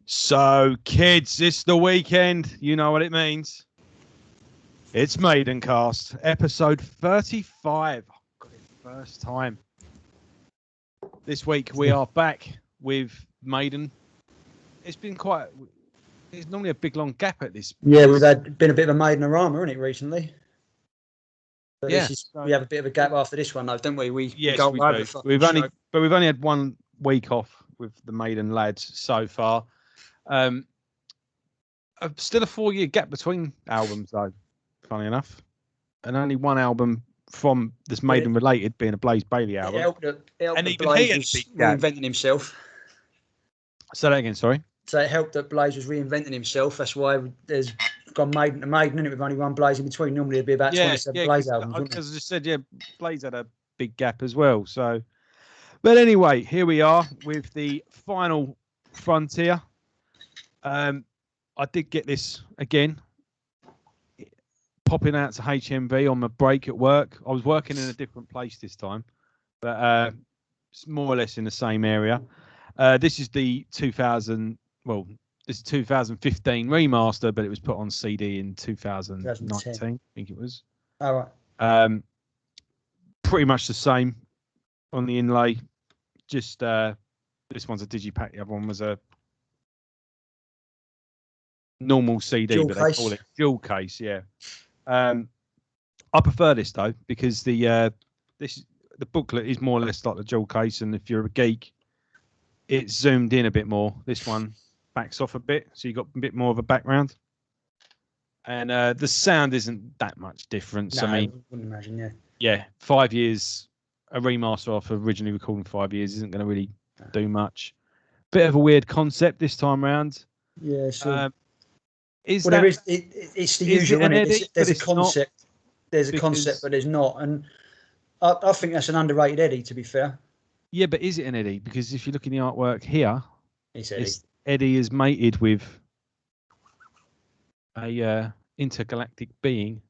So, kids, it's the weekend. You know what it means. It's Maidencast, episode 35. Oh, God, it's the first time. This week we are back with Maiden. It's been quite... There's normally a big, long gap at this. Yeah, we've been a bit of a Maiden-arama, hasn't it, recently? But yeah. We have a bit of a gap after this one, though, don't we? Yes, we do. We've only had 1 week off with the Maiden lads so far. Still a 4-year gap between albums, though, funny enough. And only one album from this Maiden related being a Blaze Bayley album. It helped that Blaze was reinventing himself. Say that again, sorry. So it helped that Blaze was reinventing himself. That's why there's gone Maiden to Maiden, and it with only one Blaze in between. Normally it'd be about 27 Blaze albums. Because I just said, Blaze had a big gap as well. So, but anyway, here we are with the final frontier. I did get this again, popping out to HMV on my break at work. I was working in a different place this time, but it's more or less in the same area. This is the 2015 remaster, but it was put on CD in 2019, I think it was. All right. Pretty much the same on the inlay. Just this one's a digipack. The other one was a normal CD, dual but case. They call it dual case. Yeah. I prefer this though because the booklet is more or less like the dual case, and if you're a geek, it's zoomed in a bit more. This one backs off a bit, so you got a bit more of a background, and the sound isn't that much different. No, So, I wouldn't imagine. Yeah, 5 years, a remaster off originally recording 5 years isn't going to really do much. Bit of a weird concept this time round. Yeah, so it's the usual, isn't it? There's a concept. There's a concept, but there's not. And I think that's an underrated Eddie, to be fair. Yeah, but is it an Eddie? Because if you look in the artwork here, it's Eddie is mated with a intergalactic being.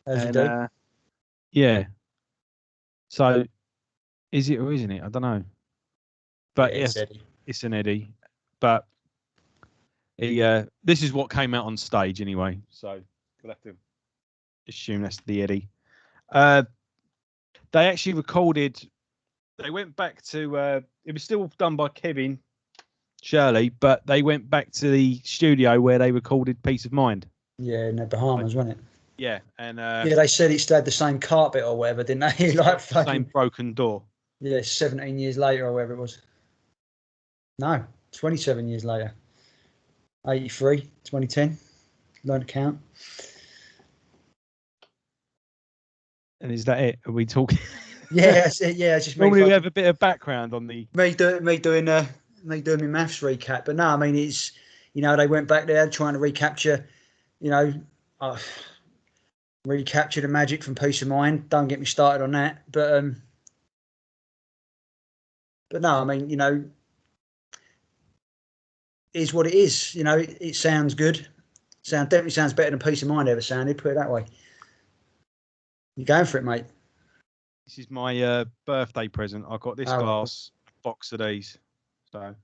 As you do. Yeah. So, is it or isn't it? I don't know. But yeah, it's an Eddie. But this is what came out on stage anyway. So we'll have to assume that's the Eddie. They actually recorded. They went back to. It was still done by Kevin Shirley, but they went back to the studio where they recorded "Peace of Mind." Yeah, in the Bahamas, wasn't it? Yeah, and they said it still had the same carpet or whatever, didn't they? Like same broken door. Yeah, 17 years later or whatever it was. No, 27 years later. 83, 2010. Learn to count. And is that it? Are we talking? Yeah, that's it. Yeah, it's just normally we have a bit of background on the me doing my maths recap. But no, I mean it's they went back there trying to recapture, recapture the magic from Peace of Mind. Don't get me started on that. But no, I mean is what it is. It sounds good. Definitely sounds better than Peace of Mind ever sounded. Put it that way. You going for it, mate? This is my birthday present. I got this glass box of these. So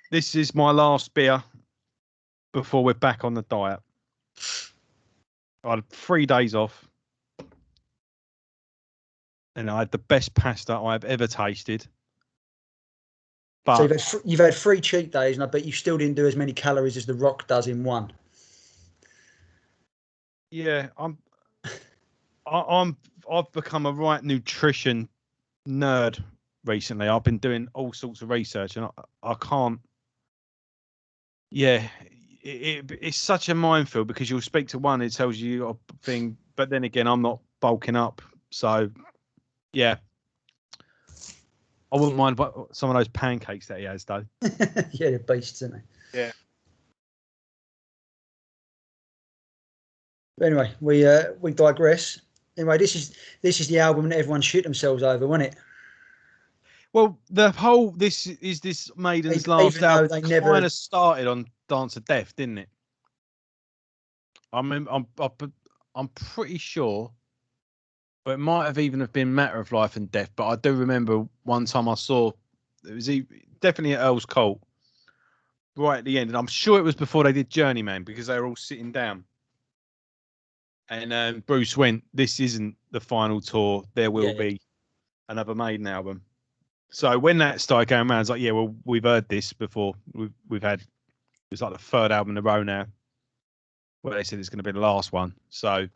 this is my last beer before we're back on the diet. I had 3 days off, and I had the best pasta I've ever tasted. But so you've had 3 cheat days, and I bet you still didn't do as many calories as The Rock does in one. Yeah, I've become a right nutrition nerd recently. I've been doing all sorts of research, and I can't. Yeah, it's such a minefield because you'll speak to one, it tells you a thing, but then again, I'm not bulking up, so yeah. I wouldn't mind some of those pancakes that he has, though. Yeah, they're beasts, aren't they? Yeah. But anyway, we digress. Anyway, this is the album that everyone shit themselves over, wasn't it? Well, this is Maiden's last album. They kind of started on Dance of Death, didn't it? I mean, I'm pretty sure but it might have even have been Matter of Life and Death. But I do remember one time I saw it was definitely at Earl's Court, right at the end, and I'm sure it was before they did Journeyman because they were all sitting down. And Bruce went, "This isn't the final tour. There will be another Maiden album." So when that started going around, it's like, yeah, well, we've heard this before. We've had, it's like the third album in a row now where they said it's going to be the last one. So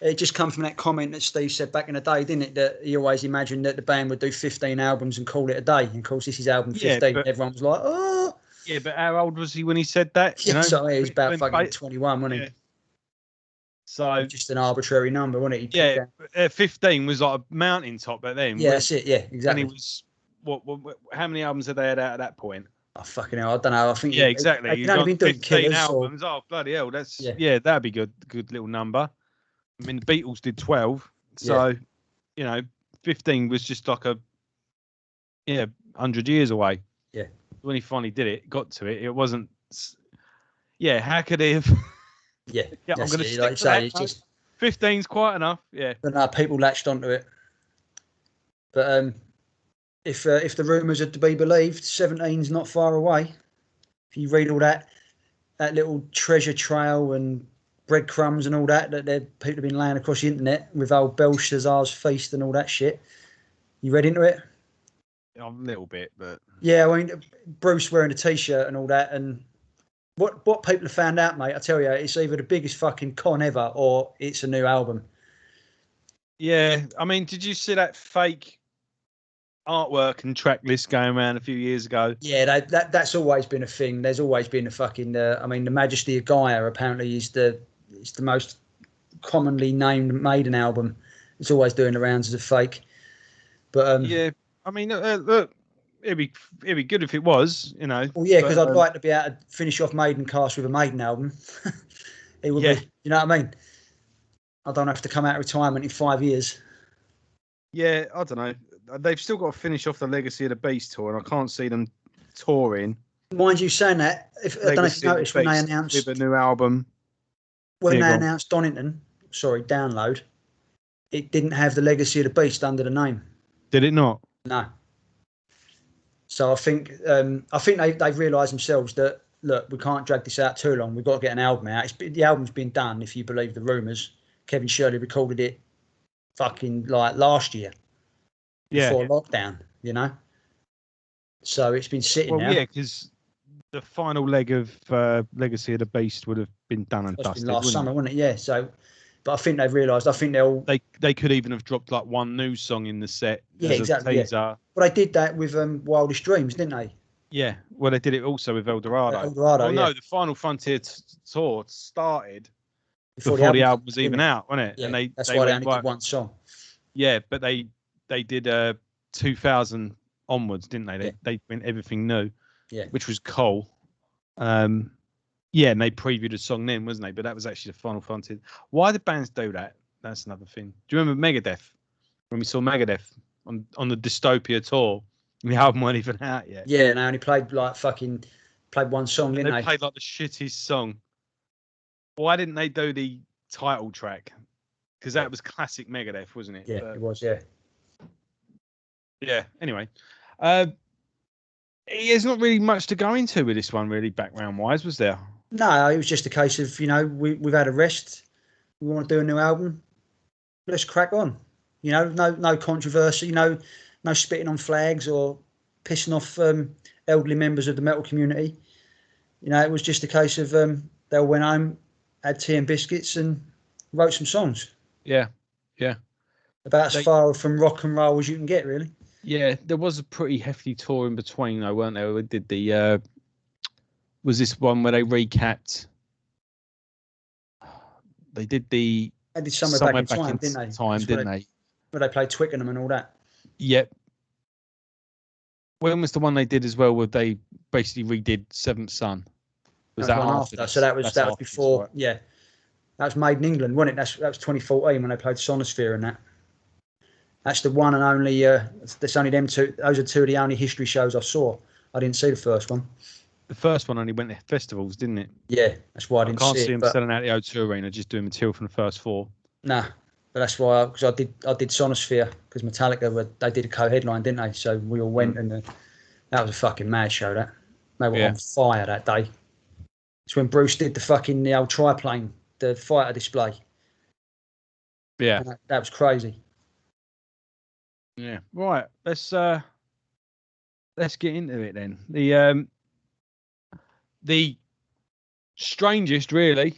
it just comes from that comment that Steve said back in the day, didn't it? That he always imagined that the band would do 15 albums and call it a day. And of course, this is album 15. But everyone was like, oh. Yeah, but how old was he when he said that? You know? So he was about fucking 21, wasn't he? So just an arbitrary number, wasn't it? 15 was like a mountaintop back then. Yeah, that's it. Yeah, exactly. And he was what? How many albums had they had out at that point? Oh fucking hell, I don't know. I think exactly. You've only been doing 15 albums. Oh bloody hell, that's that'd be good little number. I mean, the Beatles did 12, so you know, 15 was just like 100 years away. Yeah. When he finally did it, got to it, it wasn't. Yeah, how could he have? Yeah, I'm going to stick to that. It's just 15's quite enough. Yeah, but no, people latched onto it. But if the rumours are to be believed, 17's not far away. If you read all that little treasure trail and breadcrumbs and all that people have been laying across the internet with old Belshazzar's feast and all that shit. You read into it? A little bit, but yeah, I mean, Bruce wearing a t-shirt and all that, and what people have found out, mate, I tell you, it's either the biggest fucking con ever or it's a new album. Yeah, I mean, did you see that fake artwork and track list going around a few years ago? Yeah, that's always been a thing. There's always been a fucking. I mean, the Majesty of Gaia apparently is the most commonly named Maiden album. It's always doing the rounds as a fake. But yeah, I mean, look. It'd be good if it was, you know. Well, yeah, because I'd like to be able to finish off Maidencast with a Maiden album. It would be, you know what I mean? I don't have to come out of retirement in 5 years. Yeah, I don't know. They've still got to finish off the Legacy of the Beast tour, and I can't see them touring. Mind you saying that, I don't know if you noticed when they announced with a new album. When they announced Download, it didn't have the Legacy of the Beast under the name. Did it not? No. So I think they've realised themselves that, look, we can't drag this out too long. We've got to get an album out. The album's been done, if you believe the rumours. Kevin Shirley recorded it fucking like last year before lockdown, you know. So it's been sitting now. Well, yeah, because the final leg of Legacy of the Beast would have been done and dusted last summer, wouldn't it? Yeah. So, but I think they've realised. I think they could even have dropped like one new song in the set. Yeah, exactly. Yeah. Well, they did that with Wildest Dreams, didn't they? Yeah. Well, they did it also with El Dorado. No, the Final Frontier tour started before the album was even out, wasn't it? Yeah, and that's why they only did one song. Yeah, but they did 2000 onwards, didn't they? They went everything new. Yeah. Which was cool. Yeah, and they previewed a song then, wasn't they? But that was actually the Final Frontier. Why did bands do that? That's another thing. Do you remember Megadeth? When we saw Megadeth on the Dystopia tour, and the album weren't even out yet. Yeah, and they only played one song, didn't they? They played like the shittiest song. Why didn't they do the title track? Because that was classic Megadeth, wasn't it? Yeah, it was, yeah. Yeah, anyway. There's not really much to go into with this one, really, background-wise, was there? No, it was just a case of, you know, we've had a rest. We want to do a new album. Let's crack on. You know, no controversy, no spitting on flags or pissing off elderly members of the metal community. You know, it was just a case of they all went home, had tea and biscuits and wrote some songs. Yeah, yeah. About as far from rock and roll as you can get, really. Yeah, there was a pretty hefty tour in between, though, weren't there? We did the was this one where they recapped? They did Somewhere Back in Time, didn't they? Where they played Twickenham and all that. Yep. When was the one they did as well? Where they basically redid Seventh Son? Was that after? So that was before. Right. Yeah, that was Made in England, wasn't it? That was 2014 when they played Sonosphere and that. That's the one and only. That's only them two. Those are two of the only history shows I saw. I didn't see the first one. The first one only went to festivals, didn't it? Yeah, that's why I didn't see it. I can't see them selling out the O2 Arena, just doing material from the first four. Nah, But that's why, because I did Sonosphere, because Metallica they did a co-headline, didn't they? So we all went, and that was a fucking mad show. That they were on fire that day. It's when Bruce did the old triplane, the fighter display. Yeah, and that was crazy. Yeah, right. Let's get into it then. The strangest, really,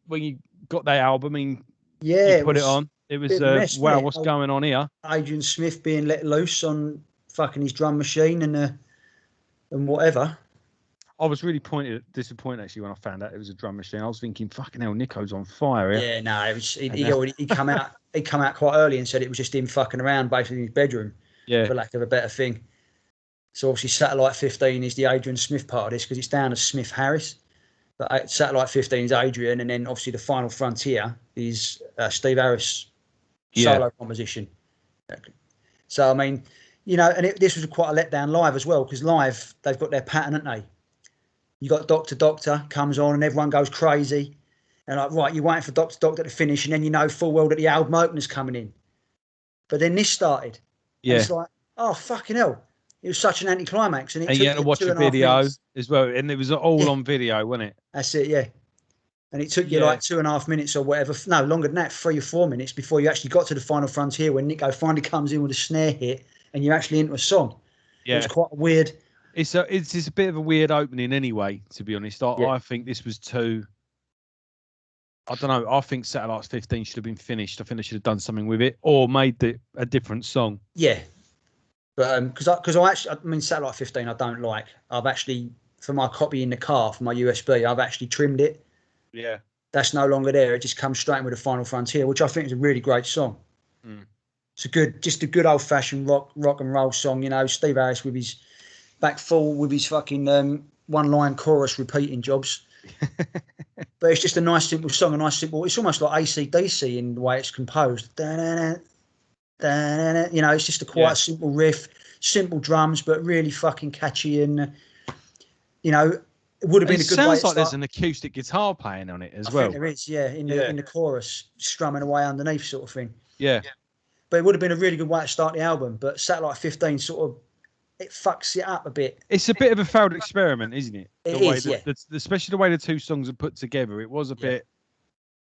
when you got that album, I mean, you put it on. It was wow, what's going on here? Adrian Smith being let loose on fucking his drum machine and whatever. I was really disappointed actually when I found out it was a drum machine. I was thinking, fucking hell, Nico's on fire. Yeah, no, it was. He come out. He come out quite early and said it was just him fucking around, basically in his bedroom. Yeah. For lack of a better thing. So obviously, Satellite 15 is the Adrian Smith part of this because it's down as Smith Harris. But Satellite 15 is Adrian, and then obviously the Final Frontier is Steve Harris solo composition. So I mean, and this was quite a letdown live as well because live they've got their pattern, haven't they? You got Doctor comes on and everyone goes crazy, and like right, you're waiting for Doctor to finish, and then you know full well that the album opener's coming in. But then this started. Yeah. And it's like, oh fucking hell. It was such an anticlimax, and you had to watch a video as well, and it was all on video, wasn't it? That's it, yeah. And it took you like 2.5 minutes or whatever, no longer than that, 3 or 4 minutes before you actually got to the Final Frontier when Nico finally comes in with a snare hit, and you're actually into a song. Yeah, it was quite weird. It's a bit of a weird opening anyway, to be honest. I think this was too. I don't know. I think Satellites 15 should have been finished. I think they should have done something with it or made a different song. Yeah. But because I mean, Satellite 15 I don't like. I've actually, for my copy in the car, for my USB, I've actually trimmed it. Yeah. That's no longer there. It just comes straight in with the Final Frontier, which I think is a really great song. It's just a good old fashioned rock and roll song. Steve Harris with his back full with his fucking one line chorus repeating jobs. But it's just a nice simple song, it's almost like AC/DC in the way it's composed. It's just a quite simple riff, simple drums, but really fucking catchy, and it would have been a good way. It sounds like there's an acoustic guitar playing on it as well. I think there is, in the chorus, strumming away underneath, sort of thing. Yeah. But it would have been a really good way to start the album. But Satellite 15 sort of it fucks it up a bit. It's a bit of a failed experiment, isn't it? It is, especially the way the two songs are put together. It was a bit,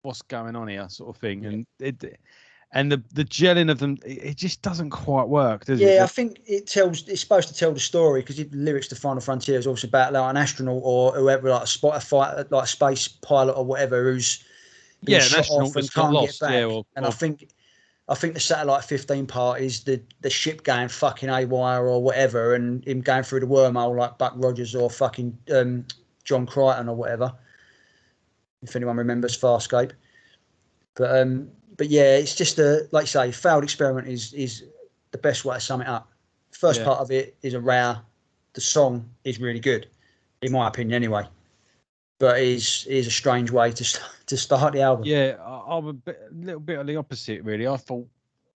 what's going on here, sort of thing, and the gelling of them, it just doesn't quite work, does it? Yeah, I think it's supposed to tell the story because the lyrics to Final Frontier is also about like an astronaut or whoever, like a fighter, like a space pilot or whatever, who's been shot off and can't get back. I think the Satellite 15 part is the ship going fucking haywire or whatever, and him going through the wormhole like Buck Rogers or fucking John Crichton or whatever. If anyone remembers Farscape, but yeah, it's just like you say, failed experiment is the best way to sum it up. First part of it is a row. The song is really good, in my opinion, anyway. But it is a strange way to start the album. Yeah, I'm a little bit of the opposite, really. I thought,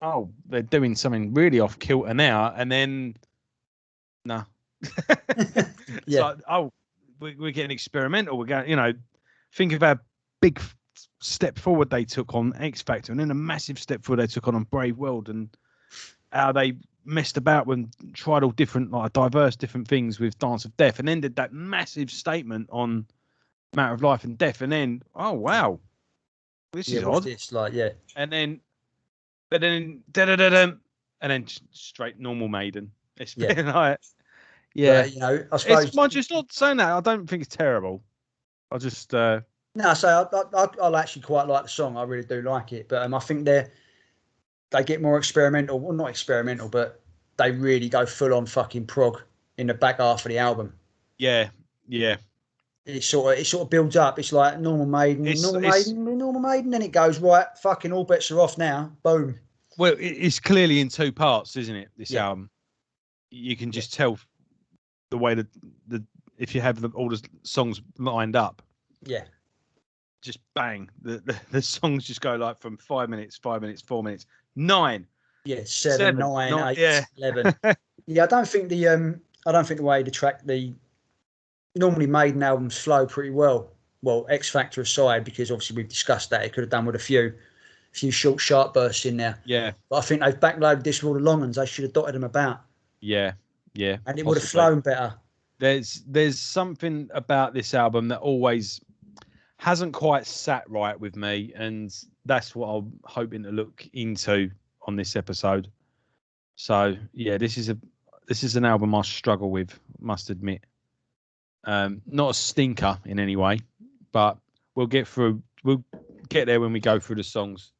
oh, they're doing something really off kilter now, and then, no. It's like, oh, we're getting experimental. We're going, think of how big step forward they took on X Factor, and then a massive step forward they took on Brave World, and how they messed about and tried all different, like diverse different things with Dance of Death, and then did that massive statement on Matter of Life and Death, and then oh wow, this is odd. This like and then and then straight normal Maiden. It's been like I suppose it's just not saying that. I don't think it's terrible. I just no. So I actually quite like the song. I really do like it, but I think they get more experimental. Well, not experimental, but they really go full on fucking prog in the back half of the album. Yeah. It sort of builds up. It's like normal Maiden, then it goes right. Fucking all bets are off now. Boom. Well, it's clearly in two parts, isn't it? This album, you can just tell the way that if you have all the songs lined up, just bang, the songs just go like from 5 minutes, 4 minutes, 9. Yeah, 7, 9, 8, 11. I don't think the way the normally Maiden albums flow pretty well. Well, X Factor aside, because obviously we've discussed that it could have done with a few few short, sharp bursts in there. Yeah. But I think they've backloaded this with all the long ones. They should have dotted them about. Yeah. And it Possibly. would have flown better. There's something about this album that always hasn't quite sat right with me, and that's what I'm hoping to look into on this episode. So yeah, this is an album I struggle with, must admit. Not a stinker in any way, but we'll get there when we go through the songs.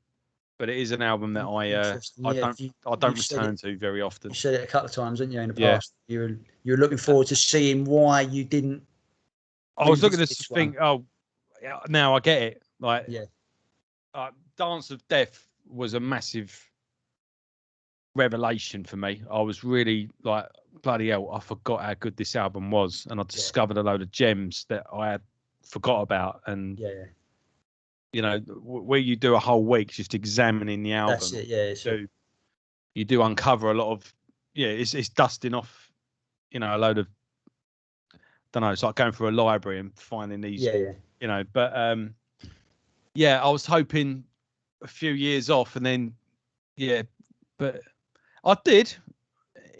But it is an album that I don't return to very often. You said it a couple of times, didn't you, in the Yeah. past? You were looking forward to seeing why you didn't. I was looking to think, oh, now I get it. Like, yeah, Dance of Death was a massive revelation for me. I was really like, bloody hell, I forgot how good this album was, and I discovered a load of gems that I had forgot about. And you know, where you do a whole week just examining the album. That's it. Yeah, you do uncover a lot of it's dusting off, you know, a load of, don't know, it's like going through a library and finding these you know. But I was hoping a few years off, and then but I did,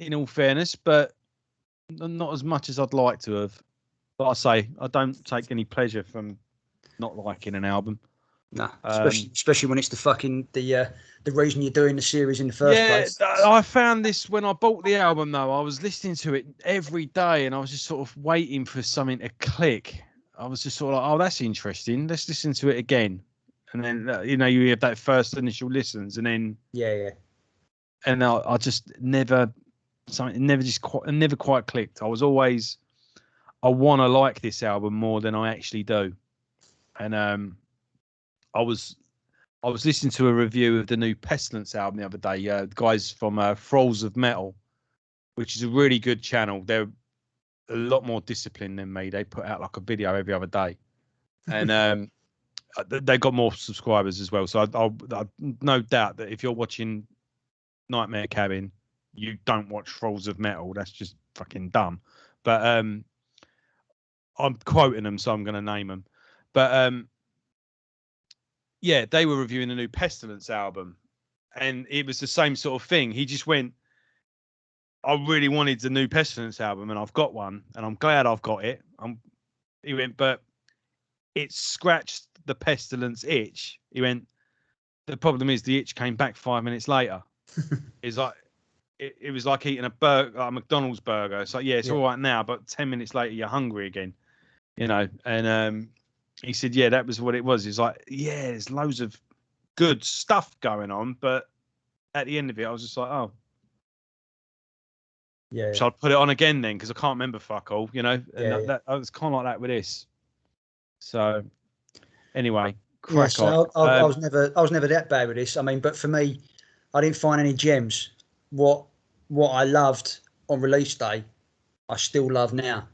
in all fairness, but not as much as I'd like to have. But I say I don't take any pleasure from not liking an album. No, especially when it's the reason you're doing the series in the first place. Yeah, I found this when I bought the album, though. I was listening to it every day, and I was just sort of waiting for something to click. I was just sort of like, oh, that's interesting. Let's listen to it again. And then, you know, you have that first initial listens, and then and I just never quite clicked. I was always, I want to like this album more than I actually do. And I was listening to a review of the new Pestilence album the other day. The guys from Thralls of Metal, which is a really good channel. They're a lot more disciplined than me. They put out like a video every other day, and they got more subscribers as well. So I no doubt that if you're watching Nightmare Cabin, you don't watch Thralls of Metal. That's just fucking dumb. But I'm quoting them, so I'm going to name them. But they were reviewing the new Pestilence album, and it was the same sort of thing. He just went, I really wanted the new Pestilence album, and I've got one, and I'm glad I've got it. He went, but it scratched the Pestilence itch. He went, the problem is the itch came back 5 minutes later. It's like, it was like eating a McDonald's burger. It's like, it's all right now, but 10 minutes later, you're hungry again, you know? And he said, that was what it was. He's like, there's loads of good stuff going on, but at the end of it, I was just like, oh. Yeah. So I'd put it on again then, because I can't remember fuck all, you know? And that I was kind of like that with this. So anyway, crack on. I was never that bad with this. I mean, but for me, I didn't find any gems. What I loved on release day, I still love now.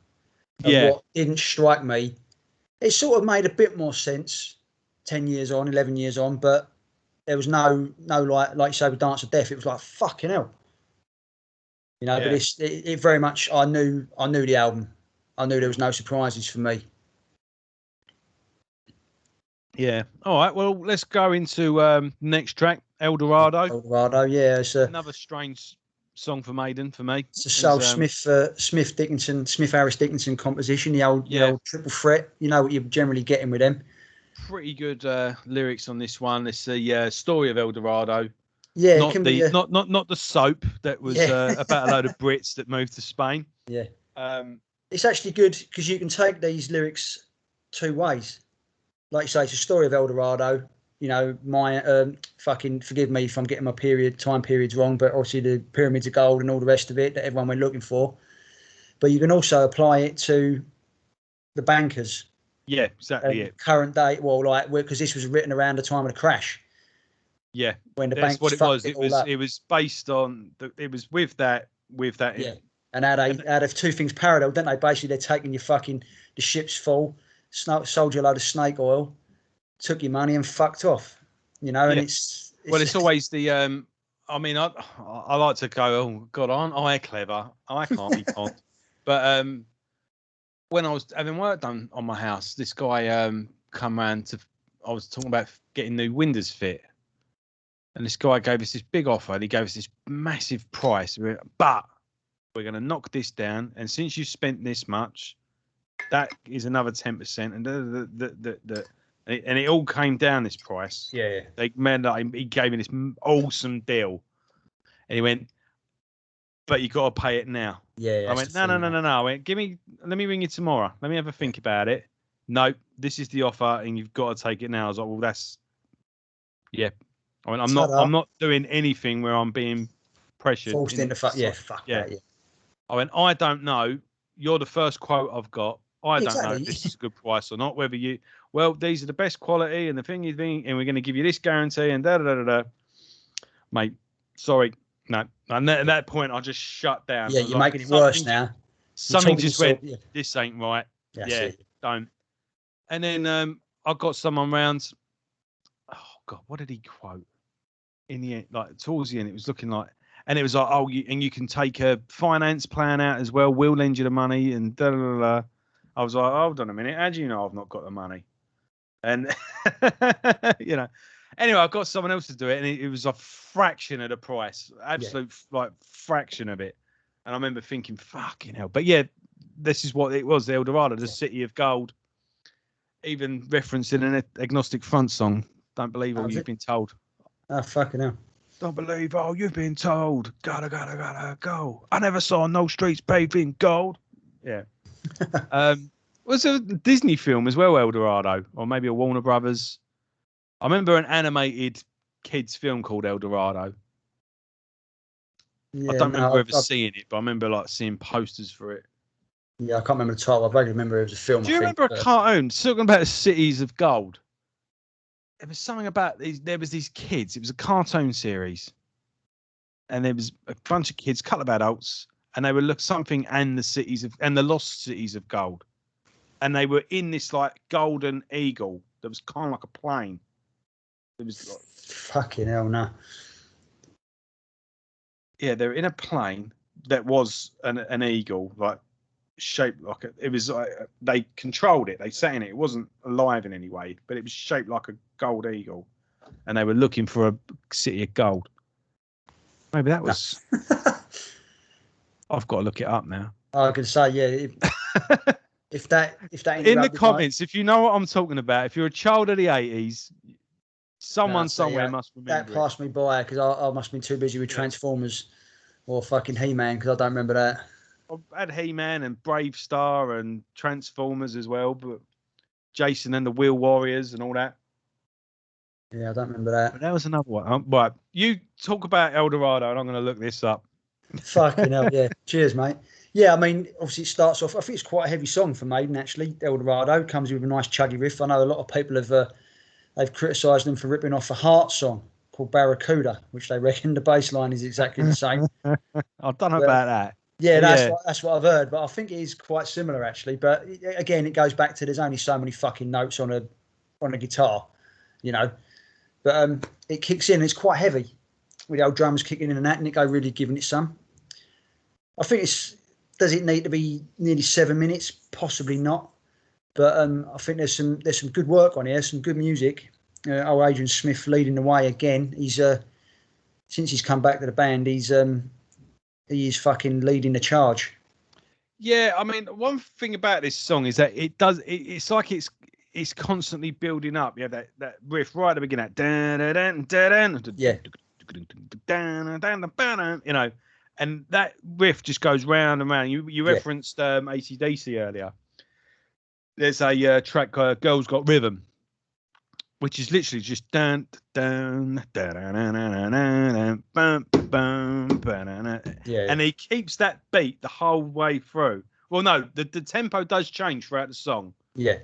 And what didn't strike me, it sort of made a bit more sense 10 years on, 11 years on, but there was no like you say with Dance of Death, it was like fucking hell. You know, but it very much, I knew the album. I knew there was no surprises for me. Yeah. All right. Well, let's go into next track, El Dorado. El Dorado, it's another strange song for Maiden for me. It's a Sol Smith Harris Dickinson composition. The old triple threat. You know what you're generally getting with them. Pretty good lyrics on this one. It's the story of El Dorado. Yeah, not the soap that was about a load of Brits that moved to Spain. Yeah. It's actually good because you can take these lyrics two ways. Like you say, it's a story of El Dorado. You know, my fucking forgive me if I'm getting my time periods wrong, but obviously the pyramids of gold and all the rest of it that everyone went looking for. But you can also apply it to the bankers. Yeah, exactly. Current day, because this was written around the time of the crash. Yeah, when the that's banks what it was. It was based on. It was with that. Yeah, and out of two things parallel, don't they? Basically, they're taking your the ship's full, sold you a load of snake oil, took your money and fucked off. You know, and it's always the. I mean, I like to go. Oh God, aren't I clever? I can't be conned. But when I was having work done on my house, this guy come round to. I was talking about getting new windows fit. And this guy gave us this big offer, and he gave us this massive price. But we're going to knock this down, and since you spent this much, that is another 10%, and it all came down this price. Yeah. They made he gave me this awesome deal, and he went, but you got to pay it now. Yeah. I went, no. I went, let me ring you tomorrow. Let me have a think about it. No, this is the offer, and you've got to take it now. I was like, well, that's, yeah. I went, I'm not doing anything where I'm being pressured. Forced into fuck. Yeah, fuck that. Yeah. I went, I don't know. You're the first quote I've got. I don't know if this is a good price or not. Whether these are the best quality, and the thing is, and we're going to give you this guarantee, and mate. Sorry, no. And at that point, I just shut down. Yeah, you're making it worse now. Something just went. This ain't right. Don't. And then I got someone round. Oh God, what did he quote? In the end, like towards the end, it was looking like, and it was like, oh, you can take a finance plan out as well. We'll lend you the money, and da da da da. I was like, hold on a minute. How do you know I've not got the money? And anyway, I got someone else to do it, and it was a fraction of the price, absolute like fraction of it. And I remember thinking, fucking hell. But yeah, this is what it was, the El Dorado, the City of Gold. Even referenced in an Agnostic Front song. Don't believe all you've been told. Oh, fucking hell. Don't believe all you've been told. Gotta go. I never saw no streets paved in gold. Yeah. Was a Disney film as well, El Dorado, or maybe a Warner Brothers. I remember an animated kids film called El Dorado. Yeah, I don't remember ever seeing it, but I remember like seeing posters for it. Yeah, I can't remember the title. I vaguely remember it was a film. Do you remember a cartoon talking about the cities of gold? There was something about these. There was these kids. It was a cartoon series, and there was a bunch of kids, couple of adults, and they were something and the lost cities of gold, and they were in this like golden eagle that was kind of like a plane. It was like, fucking hell, no. Yeah, they're in a plane that was an eagle, like shaped like it was like they controlled it. They sat in it. It wasn't alive in any way, but it was shaped like a gold eagle, and they were looking for a city of gold. Maybe that was. I've got to look it up now. I could say, yeah. If that in the comments, if you know what I'm talking about, if you're a child of the 80s, someone somewhere must remember. That passed me by because I must have been too busy with Transformers or fucking He-Man because I don't remember that. I had He-Man and Brave Star and Transformers as well, but Jason and the Wheel Warriors and all that. Yeah, I don't remember that. But that was another one. Right, you talk about El Dorado, and I'm going to look this up. Fucking hell, yeah. Cheers, mate. Yeah, I mean, obviously it starts off. I think it's quite a heavy song for Maiden, actually. El Dorado comes with a nice chuggy riff. I know a lot of people have they've criticised them for ripping off a Heart song called Barracuda, which they reckon the bass line is exactly the same. I don't know about that. Yeah, that's what I've heard, but I think it is quite similar actually. But again, it goes back to there's only so many fucking notes on a guitar, you know. But it kicks in. It's quite heavy with the old drums kicking in and that, and Nico really giving it some. I think does it need to be nearly 7 minutes? Possibly not. But I think there's some good work on here, some good music. Old Adrian Smith leading the way again. He's since he's come back to the band, he is fucking leading the charge. Yeah, I mean, one thing about this song is that it's like it's constantly building up. Yeah, that riff right at the beginning. Yeah. You know, and that riff just goes round and round. You referenced AC/DC earlier. There's a track called Girls Got Rhythm, which is literally just dun dun dun bum bum. And he keeps that beat the whole way through. Well, no, the tempo does change throughout the song. Yeah.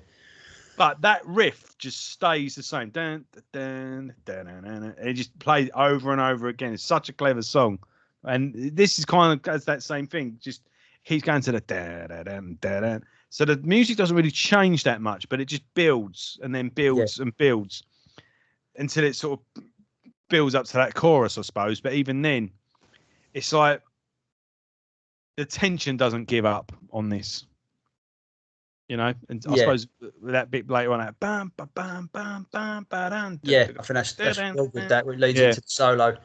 But that riff just stays the same. Dun, dun, dun, dun, dun, and it just plays over and over again. It's such a clever song. And this is kind of does that same thing. Just he's going to the da da da da da. So the music doesn't really change that much, but it just builds and then builds and builds until it sort of builds up to that chorus, I suppose. But even then, it's like the tension doesn't give up on this. you know. And I Yeah. suppose with that bit later on, that bam, ba, bam, bam, bam, ba, dun, Yeah, I think that's well good. That leads into the solo,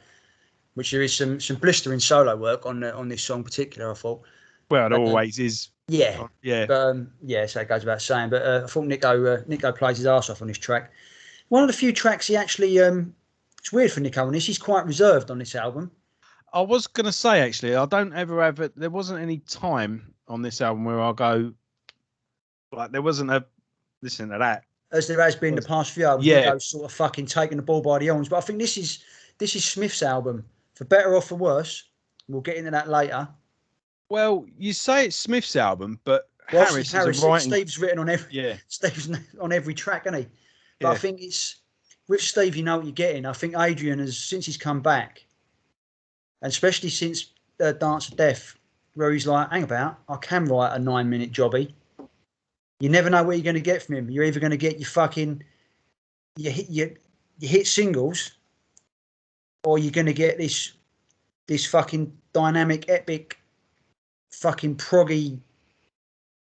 which there is some blistering solo work on this song in particular, I thought. Well, it always is. Yeah. Yeah. But yeah, so it goes without saying. But I thought Nico plays his arse off on this track. One of the few tracks he actually it's weird for Nico on this. He's quite reserved on this album. I was gonna say actually, I don't ever have it. There wasn't any time on this album where I go like there wasn't a listen to that. As there has been the past few albums, Yeah. Nico's sort of fucking taking the ball by the horns. But I think this is Smith's album, for better or for worse. We'll get into that later. Well, you say it's Smith's album, but Well, Harris is a writing. Steve's written on every. Yeah. Steve's on every track, isn't he? But Yeah. I think it's with Steve. You know what you're getting. I think Adrian has, since he's come back, and especially since Dance of Death, where he's like, hang about, I can write a 9-minute jobby. You never know what you're going to get from him. You're either going to get your hit singles, or you're going to get this fucking dynamic, epic, fucking proggy,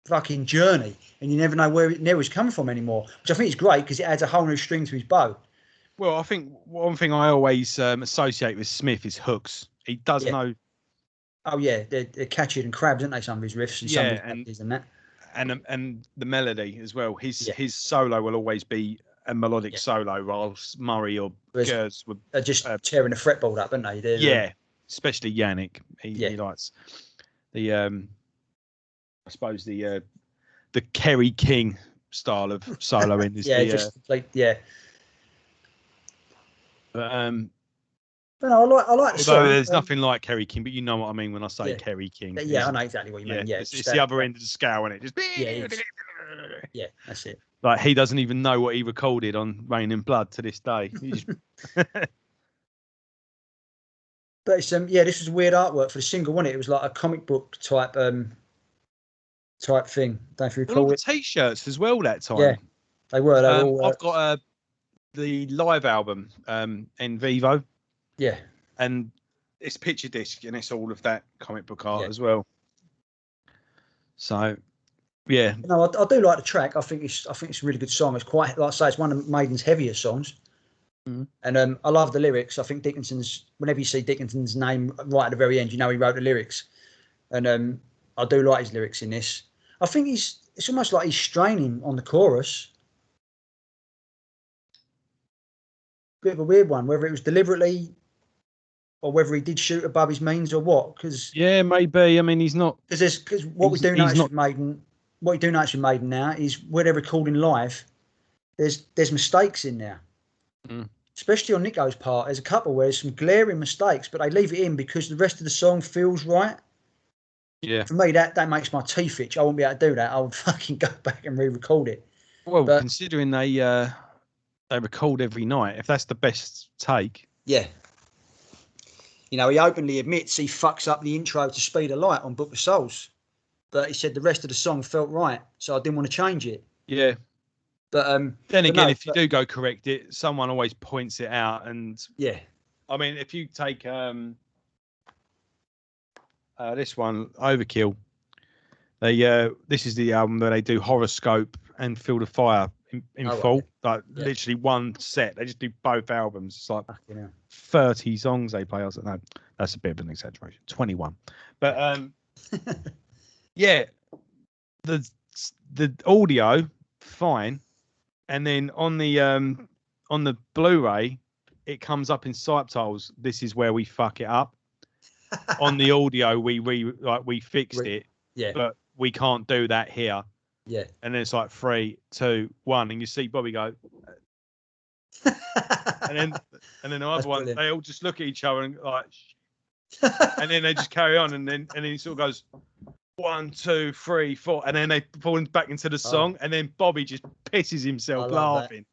fucking journey, and you never know where it's coming from anymore. Which I think is great because it adds a whole new string to his bow. Well, I think one thing I always associate with Smith is hooks. He does know. Oh yeah, they're catchier than crabs, aren't they? Some of his riffs and some of his melodies and that. And the melody as well. His solo will always be a melodic solo, whilst Murray or Gers would just tearing the fretboard up, aren't they? Especially Yannick. He likes the I suppose the Kerry King style of soloing is But no, I like the song. Although there's nothing like Kerry King, but you know what I mean when I say Kerry King. Yeah, I know exactly what you mean. Yeah, it's the other end of the scale, and it just yeah, that's it. Like he doesn't even know what he recorded on Rain in Blood to this day. Just... But it's this was weird artwork for the single, wasn't it? It was like a comic book type thing. Don't know if you recall it. T-shirts as well that time. Yeah, they were. All, I've got the live album in Vivo. Yeah, and it's picture disc, and it's all of that comic book art as well. So, yeah. No, I do like the track. I think it's a really good song. It's quite, like I say, it's one of Maiden's heavier songs. Mm-hmm. And I love the lyrics. I think whenever you see Dickinson's name right at the very end, you know he wrote the lyrics. And I do like his lyrics in this. I think it's almost like he's straining on the chorus. Bit of a weird one, whether it was deliberately or whether he did shoot above his means or what. Cause, maybe. I mean, he's not. Because what we do notice with Maiden now is where they're recording live, there's mistakes in there. Mm. Especially on Nico's part, there's a couple where there's some glaring mistakes, but they leave it in because the rest of the song feels right. Yeah. For me, that makes my teeth itch. I wouldn't be able to do that. I would fucking go back and re-record it. Well, considering they record every night, if that's the best take. Yeah. You know, he openly admits he fucks up the intro to Speed of Light on Book of Souls. But he said the rest of the song felt right, so I didn't want to change it. Yeah. But then again, if you do go correct it, someone always points it out. And yeah. I mean, if you take this one, Overkill, this is the album where they do Horoscope and Field of Fire in full. Right. Literally one set. They just do both albums. It's like 30 songs they play. I was like, no, that's a bit of an exaggeration. 21. But yeah, the audio fine, and then on the Blu-ray it comes up in subtitles. This is where we fuck it up. On the audio we fixed it. Yeah. But we can't do that here. Yeah. And then it's like 3, 2, 1, and you see Bobby go. and then the other one, they all just look at each other and like, and then they just carry on, and then he sort of goes 1, 2, 3, 4, and then they fall back into the song, and then Bobby just pisses himself laughing,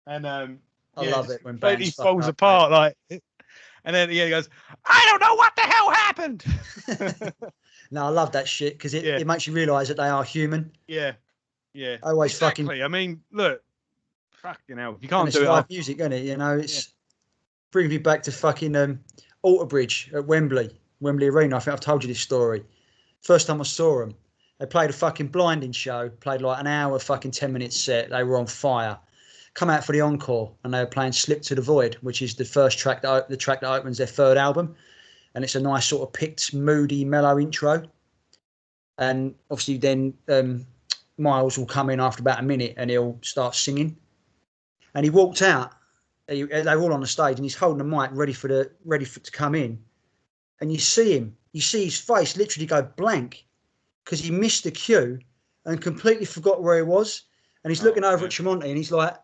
and I love it when he falls apart like, and then he goes, I don't know what the hell happened. No, I love that shit because it makes you realise that they are human. Yeah, yeah. Always exactly. fucking. I mean, look, fucking hell, if you can't do it. It's live music, isn't it? You know, it's brings me back to fucking Alter Bridge at Wembley Arena. I think I've told you this story. First time I saw them, They played a fucking blinding show, played like an hour, fucking 10-minute set. They were on fire. Come out for the encore, and they were playing "Slip to the Void," which is the first track the track that opens their third album, and it's a nice sort of picked, moody, mellow intro. And obviously, then Miles will come in after about a minute, and he'll start singing. And he walked out. They were all on the stage, and he's holding the mic, ready for it to come in. And you see him. You see his face literally go blank because he missed the cue and completely forgot where he was. And he's looking over at Tremonti, and he's like,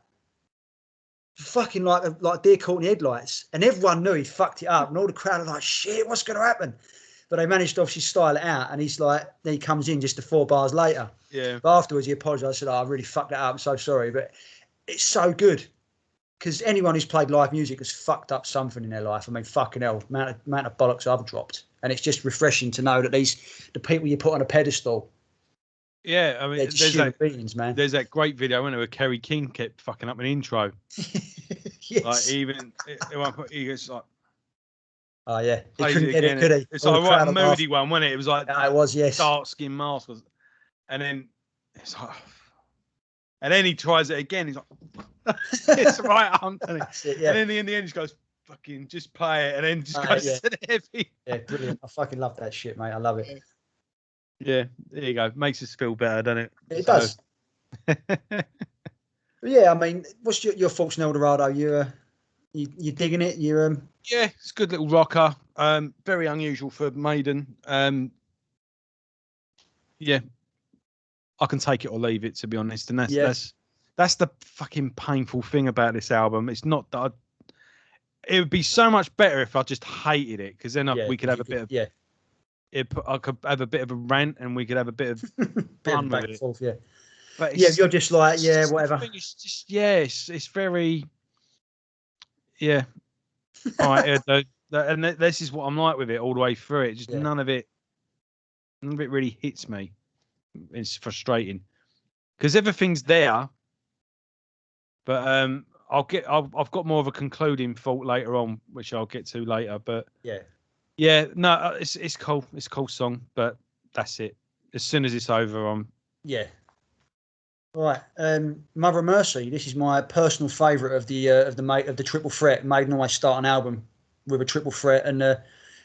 fucking like deer caught in the headlights. And everyone knew he fucked it up, and all the crowd are like, shit, what's going to happen? But they managed to obviously style it out, and he's like, then he comes in just 4 bars later. Yeah. But afterwards, he apologised, said, I really fucked that up, I'm so sorry. But it's so good. Because anyone who's played live music has fucked up something in their life. I mean, fucking hell, amount of bollocks I've dropped. And it's just refreshing to know that the people you put on a pedestal, yeah, I mean, there's that great video where Kerry King kept fucking up an intro. Yes. Like even he goes like, oh yeah, he couldn't get it, could he? It's like a right moody one, wasn't it? It was like it was, yes, dark skin mask, and then it's like, and then he tries it again. He's like, it's right, I'm telling you. Yeah. And then in the end, he goes, fucking just play it, and then just goes to the heavy. Yeah, brilliant. I fucking love that shit, mate. I love it. Yeah, there you go. Makes us feel better, doesn't it? It does. Yeah, I mean, what's your thoughts on Dorado? You digging it? Yeah, it's a good little rocker. Very unusual for Maiden. Yeah, I can take it or leave it, to be honest. And that's the fucking painful thing about this album. It's not that it would be so much better if I just hated it, because then we could have a bit of I could have a bit of a rant, and we could have a bit of fun with it. Forth, yeah. But you're just like, whatever. It's just, it's very, all right, and this is what I'm like with it all the way through it. Just none of it really hits me. It's frustrating because everything's there, but I've got more of a concluding thought later on, which I'll get to later. But no, it's cool. It's a cool song, but that's it. As soon as it's over, Right, Mother of Mercy. This is my personal favourite of the triple threat. Maiden always start an album with a triple threat, and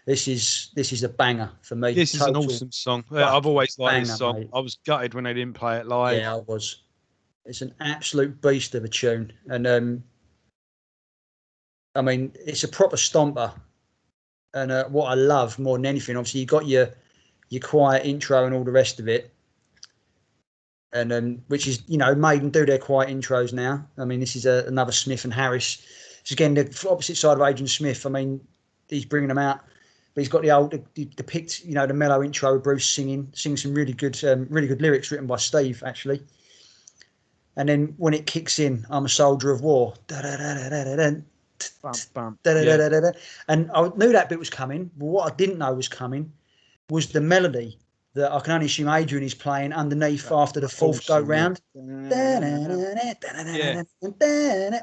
this is a banger for me. This is an awesome song. I've always liked this song. Mate. I was gutted when they didn't play it live. Yeah, I was. It's an absolute beast of a tune, and I mean, it's a proper stomper. And what I love more than anything, obviously, you got your quiet intro and all the rest of it. And which is, Maiden do their quiet intros now. I mean, this is another Smith and Harris. It's again the opposite side of Adrian Smith. I mean, he's bringing them out, but he's got the picked, the mellow intro with Bruce singing some really good lyrics written by Steve actually. And then when it kicks in, I'm a soldier of war. And I knew that bit was coming, but what I didn't know was coming was the melody that I can only assume Adrian is playing underneath after the fourth go round.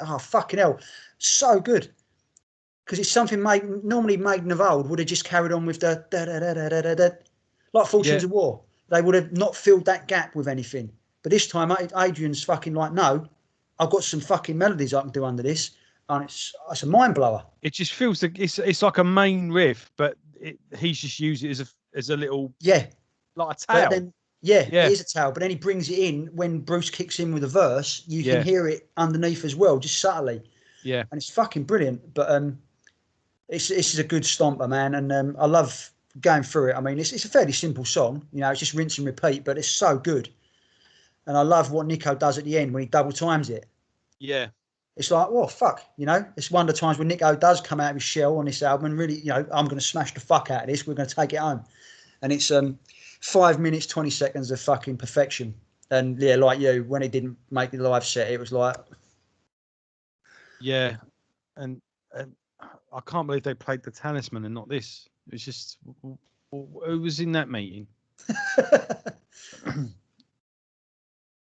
Oh, fucking hell. So good. Because it's something normally Maiden of old would have just carried on with the like Fortunes of War. They would have not filled that gap with anything. But this time Adrian's fucking like, no, I've got some fucking melodies I can do under this. And it's a mind blower. It just feels like it's like a main riff, but he's just used it as a little like a tail. Then, it is a tail. But then he brings it in when Bruce kicks in with a verse. You can hear it underneath as well, just subtly. Yeah, and it's fucking brilliant. But this is a good stomper, man, and I love going through it. I mean, it's a fairly simple song. It's just rinse and repeat, but it's so good. And I love what Nico does at the end when he double times it. Yeah. It's like, well, fuck, it's one of the times when Nico does come out of his shell on this album and really, I'm going to smash the fuck out of this. We're going to take it home. And it's 5 minutes, 20 seconds of fucking perfection. And yeah, like you, when he didn't make the live set, it was like... Yeah. And I can't believe they played The Talisman and not this. It's just, who was in that meeting?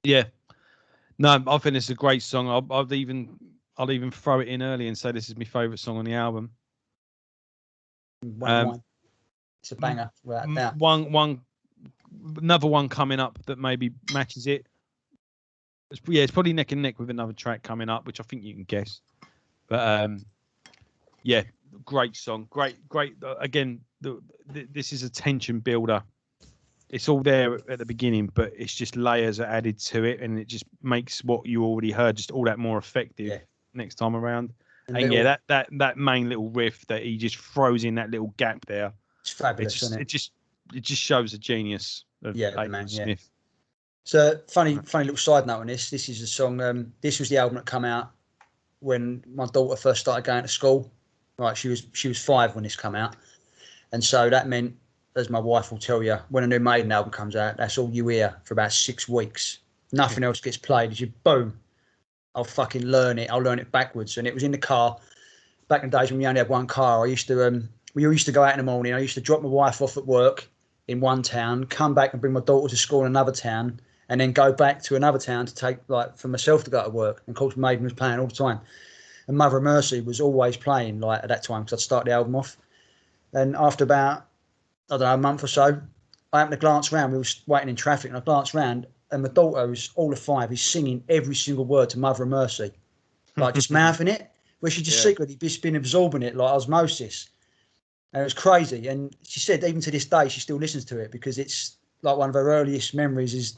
Yeah. No, I think it's a great song. I'll even throw it in early and say this is my favourite song on the album. It's a banger. One another one coming up that maybe matches it. It's probably neck and neck with another track coming up, which I think you can guess. But yeah, great song, great. Again, this is a tension builder. It's all there at the beginning, but it's just layers are added to it, and it just makes what you already heard just all that more effective next time around. And that main little riff that he just throws in that little gap there. It's fabulous, isn't it? It just shows the genius of man, Smith. So funny little side note on this. This is a song. This was the album that came out when my daughter first started going to school. Right, she was 5 when this came out, and so that meant, as my wife will tell you, when a new Maiden album comes out, that's all you hear for about 6 weeks. Nothing else gets played. As you boom, I'll fucking learn it. I'll learn it backwards. And it was in the car. Back in the days when we only had one car, we used to go out in the morning. I used to drop my wife off at work in one town, come back and bring my daughter to school in another town, and then go back to another town to take, like, for myself to go to work. And of course, Maiden was playing all the time. And Mother of Mercy was always playing, like, at that time, because I'd started the album off. And after about, I don't know, a month or so, I happened to glance around. We were waiting in traffic, and I glanced around, and my daughter, who's all of 5, is singing every single word to Mother of Mercy, like just mouthing it, where she just secretly just been absorbing it like osmosis. And it was crazy. And she said even to this day, she still listens to it because it's like one of her earliest memories is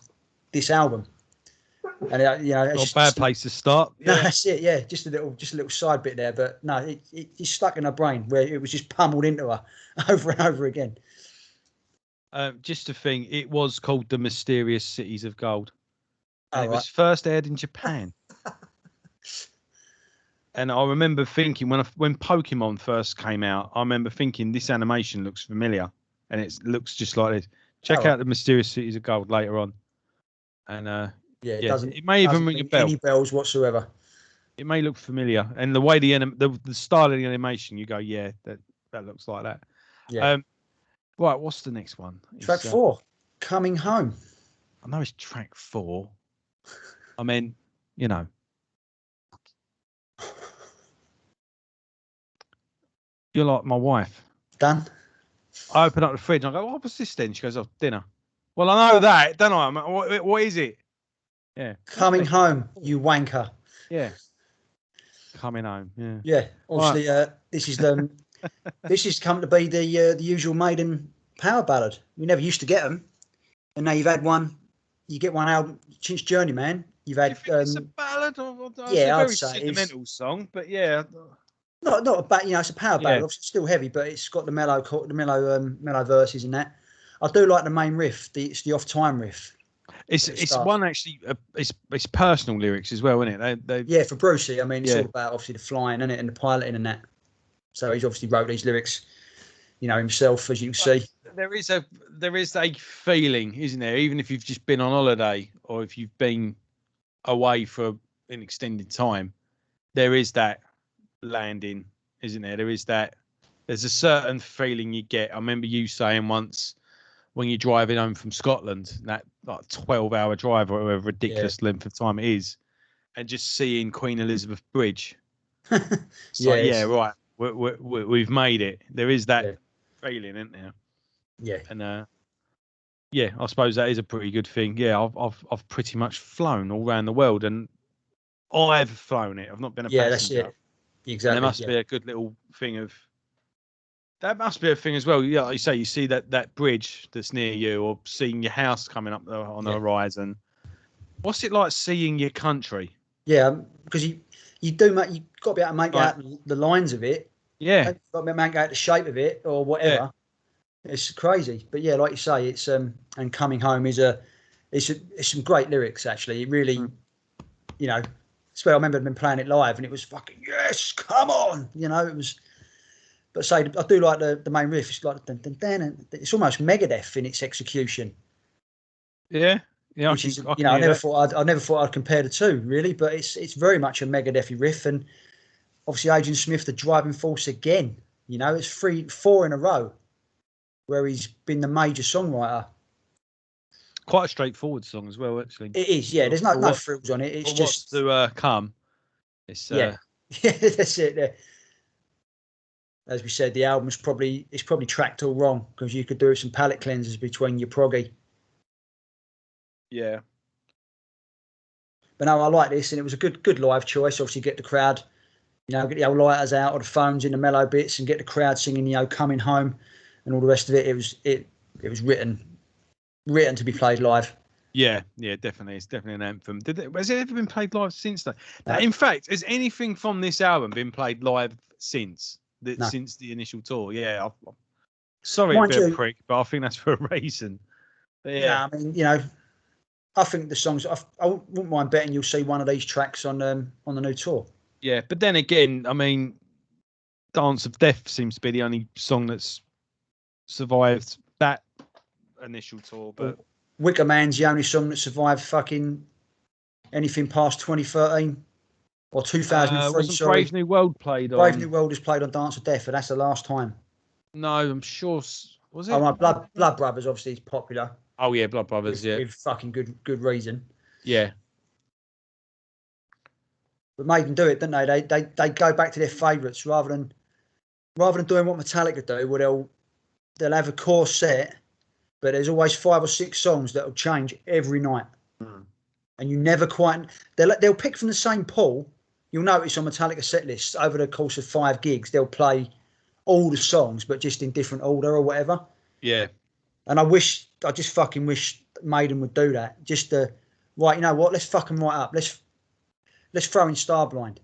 this album. And it's not a bad place to start. No, that's it. Yeah, just a little side bit there, but no, it stuck in her brain where it was just pummeled into her over and over again. Just a thing, it was called The Mysterious Cities of Gold, and it was right. first aired in Japan. And I remember thinking when Pokemon first came out, I remember thinking this animation looks familiar, and it looks just like this. Check out The Mysterious Cities of Gold later on, and it may even ring a bell. Any bells whatsoever. It may look familiar, and the way the style of the animation, you go, yeah, that looks like that. Yeah. Right, what's the next one? Track 4, Coming Home. I know it's track 4. I mean, you know. You're like my wife. Done. I open up the fridge and I go, what was this then? She goes, oh, dinner. Well, I know that, don't I? What is it? Yeah. Coming Home, you wanker. Yeah. Coming home. Yeah. Yeah. Obviously, right. This is the... This has come to be the usual Maiden power ballad. We never used to get them, and now you've had one. You get one album since Journeyman. You've had. It's a ballad, or yeah, it's a very I'd say sentimental song, but yeah. Not a bad. It's a power ballad. Obviously, still heavy, but it's got the mellow verses in that. I do like the main riff. It's the off-time riff. It's one actually. It's personal lyrics as well, isn't it? Yeah, for Brucey. I mean, it's all about obviously the flying, isn't it, and the piloting and that. So he's obviously wrote these lyrics, himself, as you can see. There is a feeling, isn't there? Even if you've just been on holiday or if you've been away for an extended time, there is that landing, isn't there? There's a certain feeling you get. I remember you saying once when you're driving home from Scotland, that like 12-hour drive or whatever ridiculous length of time it is, and just seeing Queen Elizabeth Bridge. Right. We've made it. There is that feeling, isn't there? Yeah. And I suppose that is a pretty good thing. Yeah, I've pretty much flown all around the world, and I've flown it. I've not been a passenger. Yeah, that's it. Exactly. And there must be a good little thing of. That must be a thing as well. Yeah, like you say, you see that bridge that's near you, or seeing your house coming up on the horizon. What's it like seeing your country? Yeah, because you've got to be able to make out the lines of it. Yeah. You've got to be able to make out the shape of it or whatever. Yeah. It's crazy. But yeah, like you say, it's and Coming Home it's some great lyrics actually. It really, I remember them playing it live and it was fucking yes, come on. It was. But say I do like the main riff. It's like dun, dun, dun, and it's almost Megadeth in its execution. Yeah. Yeah, I never thought I'd compare the two really, but it's very much a Megadeth riff, and obviously Adrian Smith, the driving force again. It's 4 in a row where he's been the major songwriter. Quite a straightforward song as well, actually. It is, yeah. There's no frills on it. It's just to come. It's yeah, that's it. Yeah. As we said, the album's probably tracked all wrong because you could do some palate cleansers between your proggy Yeah. But no, I like this, and it was a good live choice. Obviously, get the crowd, get the old lighters out or the phones in the mellow bits, and get the crowd singing, Coming Home, and all the rest of it. It was written to be played live. Yeah, definitely. It's definitely an anthem. Has it ever been played live since though? No. In fact, has anything from this album been played live since No. since the initial tour? Yeah. Sorry Mind to be you, a prick, but I think that's for a reason. But yeah. I mean, I think the songs. I wouldn't mind betting you'll see one of these tracks on the new tour. Yeah, but then again, I mean, Dance of Death seems to be the only song that's survived that initial tour. But Wicker Man's the only song that survived fucking anything past 2013 or 2003. Wasn't sorry. Brave New World played on? Brave New World is played on Dance of Death, but that's the last time. No, I'm sure. Was it? Oh, right, Blood Brothers obviously is popular. Oh yeah, Blood Brothers. With fucking good reason. Yeah. But Maiden do it, don't they? They go back to their favourites rather than doing what Metallica do, where they'll have a core set, but there's always 5 or 6 songs that'll change every night, and you never quite. They'll pick from the same pool. You'll notice on Metallica set lists over the course of 5 gigs, they'll play all the songs, but just in different order or whatever. Yeah. And I just fucking wish Maiden would do that. Just right, you know what? Let's fucking right up. Let's throw in Starblind,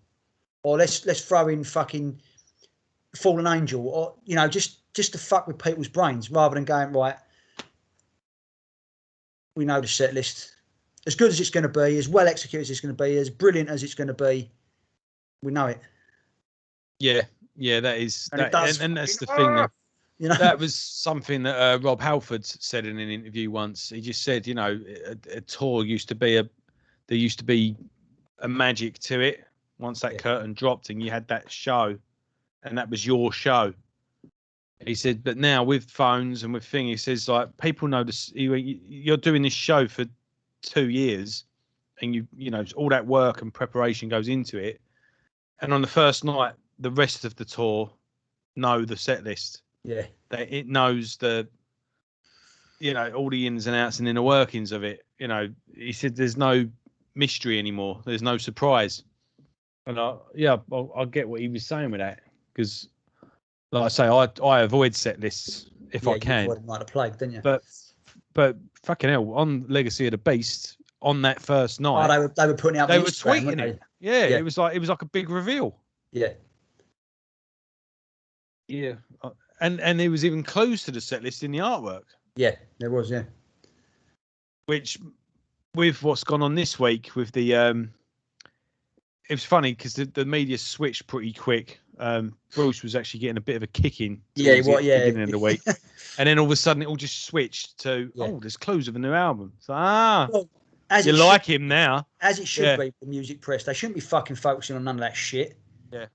or let's throw in fucking Fallen Angel, or just to fuck with people's brains rather than going right. We know the set list, as good as it's going to be, as well executed as it's going to be, as brilliant as it's going to be. We know it. Yeah, that is, and that's the thing. That was something that Rob Halford said in an interview once. He just said, a tour used to be there used to be a magic to it. Once that curtain dropped and you had that show, and that was your show. He said, but now with phones and with things, he says, like, people know this. You're doing this show for 2 years, and you know all that work and preparation goes into it. And on the first night, the rest of the tour know the set list. Yeah, it knows the, all the ins and outs and inner workings of it. He said there's no mystery anymore. There's no surprise. And I get what he was saying with that, because, like I say, I avoid set lists if I can. You might have plague, didn't you? But fucking hell, on Legacy of the Beast, on that first night, they were putting out. They were tweeting it. Yeah, it was like a big reveal. Yeah. Yeah, and there was even clues to the set list in the artwork. Yeah, there was. Yeah. Which, with what's gone on this week with the, it was funny because the media switched pretty quick. Bruce was actually getting a bit of a kicking. Beginning of the week, and then all of a sudden it all just switched to there's clues of a new album. So well, you like him now, as it should be. The music press, they shouldn't be fucking focusing on none of that shit. Yeah,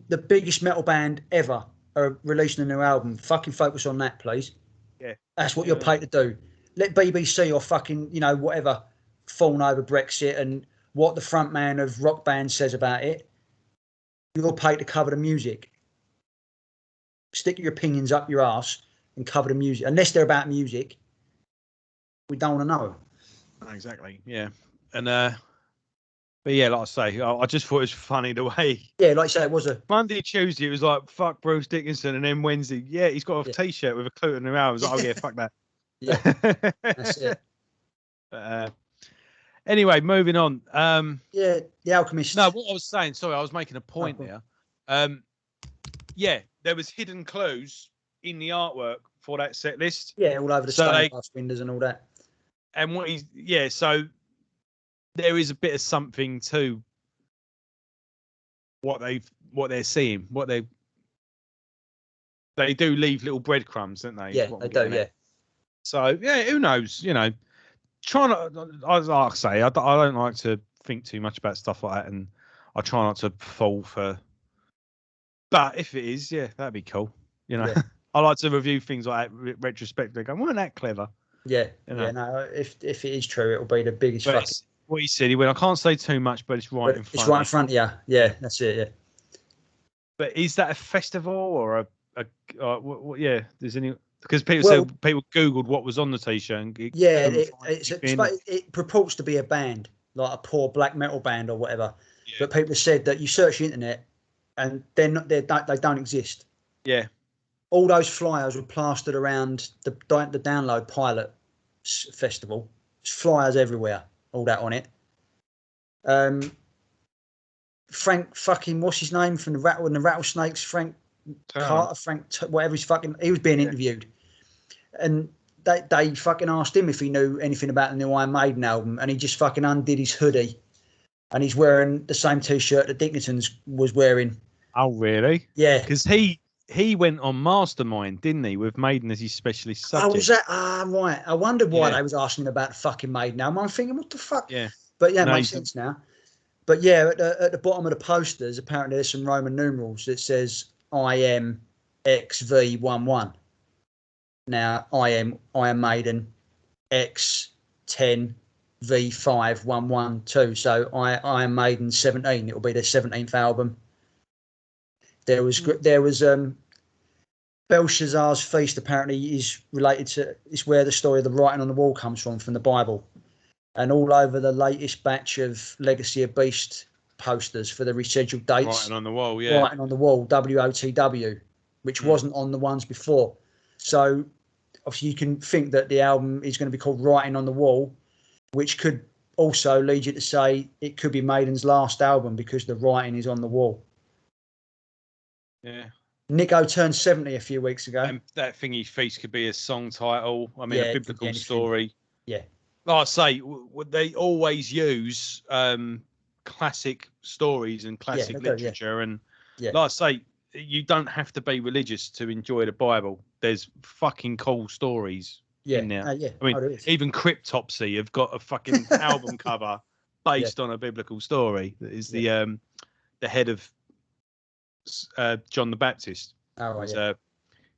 the biggest metal band ever are releasing a new album. Fucking focus on that, please. Yeah, that's what you're paid to do. Let BBC or fucking whatever fawn over Brexit and what the front man of Rock Band says about it. You're paid to cover the music. Stick your opinions up your ass and cover the music. Unless they're about music, we don't want to know. Exactly. Yeah. And but yeah, like I say, I just thought it was funny the way. Yeah, like I say, it was a Monday, Tuesday. It was like fuck Bruce Dickinson, and then Wednesday, he's got a T-shirt with a clue in the mouth. I was like, oh yeah, fuck that. Yeah, that's it. Anyway, moving on. The Alchemist. No, what I was saying. Sorry, I was making a point there. There was hidden clues in the artwork for that set list. Yeah, all over the stained glass windows and all that. And so there is a bit of something to what they're seeing. They do leave little breadcrumbs, don't they? Yeah, they do. Yeah. So who knows? Try not. Like I say, I don't like to think too much about stuff like that, and I try not to fall for. But if it is, that'd be cool. I like to review things like that retrospectively. Going, weren't that clever? Yeah, no. If it is true, it'll be the biggest. What he said, he went, I can't say too much, but it's right in front. It's right in front, yeah. Yeah, that's it. Yeah. But is that a festival or a? There's any? Because people Well, said people googled what was on the t-shirt. And yeah, couldn't find anything. it purports to be a band, like a poor black metal band or whatever. Yeah. But people have said that you search the internet and they don't exist. Yeah. All those flyers were plastered around the Download Pilot festival. There's flyers everywhere. All that on it. Frank fucking what's his name from the Rattlesnakes? Frank Carter, whatever he was being interviewed, and they fucking asked him if he knew anything about the new Iron Maiden album, and he just fucking undid his hoodie, and he's wearing the same t-shirt that Dickinson's was wearing. Oh really? Yeah, because he went on Mastermind, didn't he, with Maiden as his specialist subject? Oh, was that? Right. I wondered why they was asking about the fucking Maiden album. I'm thinking, what the fuck? Yeah. But yeah, it makes sense now. But yeah, at the bottom of the posters, apparently there's some Roman numerals that says IMXV11. Now, Iron Maiden X10V5112. So Iron Maiden 17. It'll be their 17th album. There was Belshazzar's Feast. Apparently is related to. It's where the story of the writing on the wall comes from the Bible. And all over the latest batch of Legacy of Beast posters for the rescheduled dates. Writing on the wall, yeah. Writing on the wall, WOTW, which wasn't on the ones before. So, obviously, you can think that the album is going to be called Writing on the Wall, which could also lead you to say it could be Maiden's last album because the writing is on the wall. Yeah. Nico turned 70 a few weeks ago. And that Thingy Feast could be a song title. I mean, a biblical story. Yeah. Like I say, they always use classic stories and classic literature. And like I say, you don't have to be religious to enjoy the Bible. There's fucking cool stories in there. I mean, even Cryptopsy have got a fucking album cover based on a biblical story. That is the head of John the Baptist. Oh, right,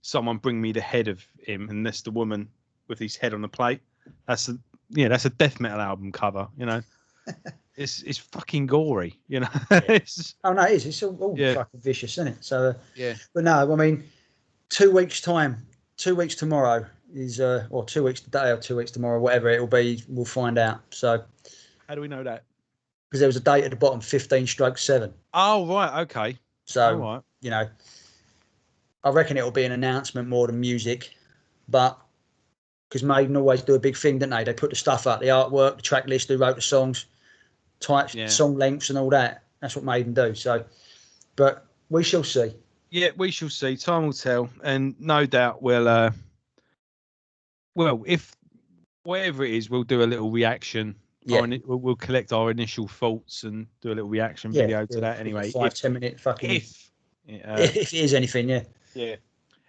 Someone bring me the head of him, and that's the woman with his head on the plate. That's a death metal album cover, you know. It's fucking gory, you know. It's all fucking vicious, isn't it? So but no, I mean, 2 weeks time, 2 weeks tomorrow is or 2 weeks today or 2 weeks tomorrow, whatever it will be, we'll find out. So how do we know that? Because there was a date at the bottom, 15/7. Oh right, okay. So you know, I reckon it'll be an announcement more than music, but because Maiden always do a big thing, don't they? They put the stuff up, the artwork, the track list, who wrote the songs, song lengths and all that. That's what Maiden do. So, but we shall see. Yeah, we shall see. Time will tell, and no doubt we'll. Well, if whatever it is, we'll do a little reaction. Yeah. We'll collect our initial thoughts and do a little reaction video to that. Anyway, 5-10 minute fucking. If it is anything, yeah.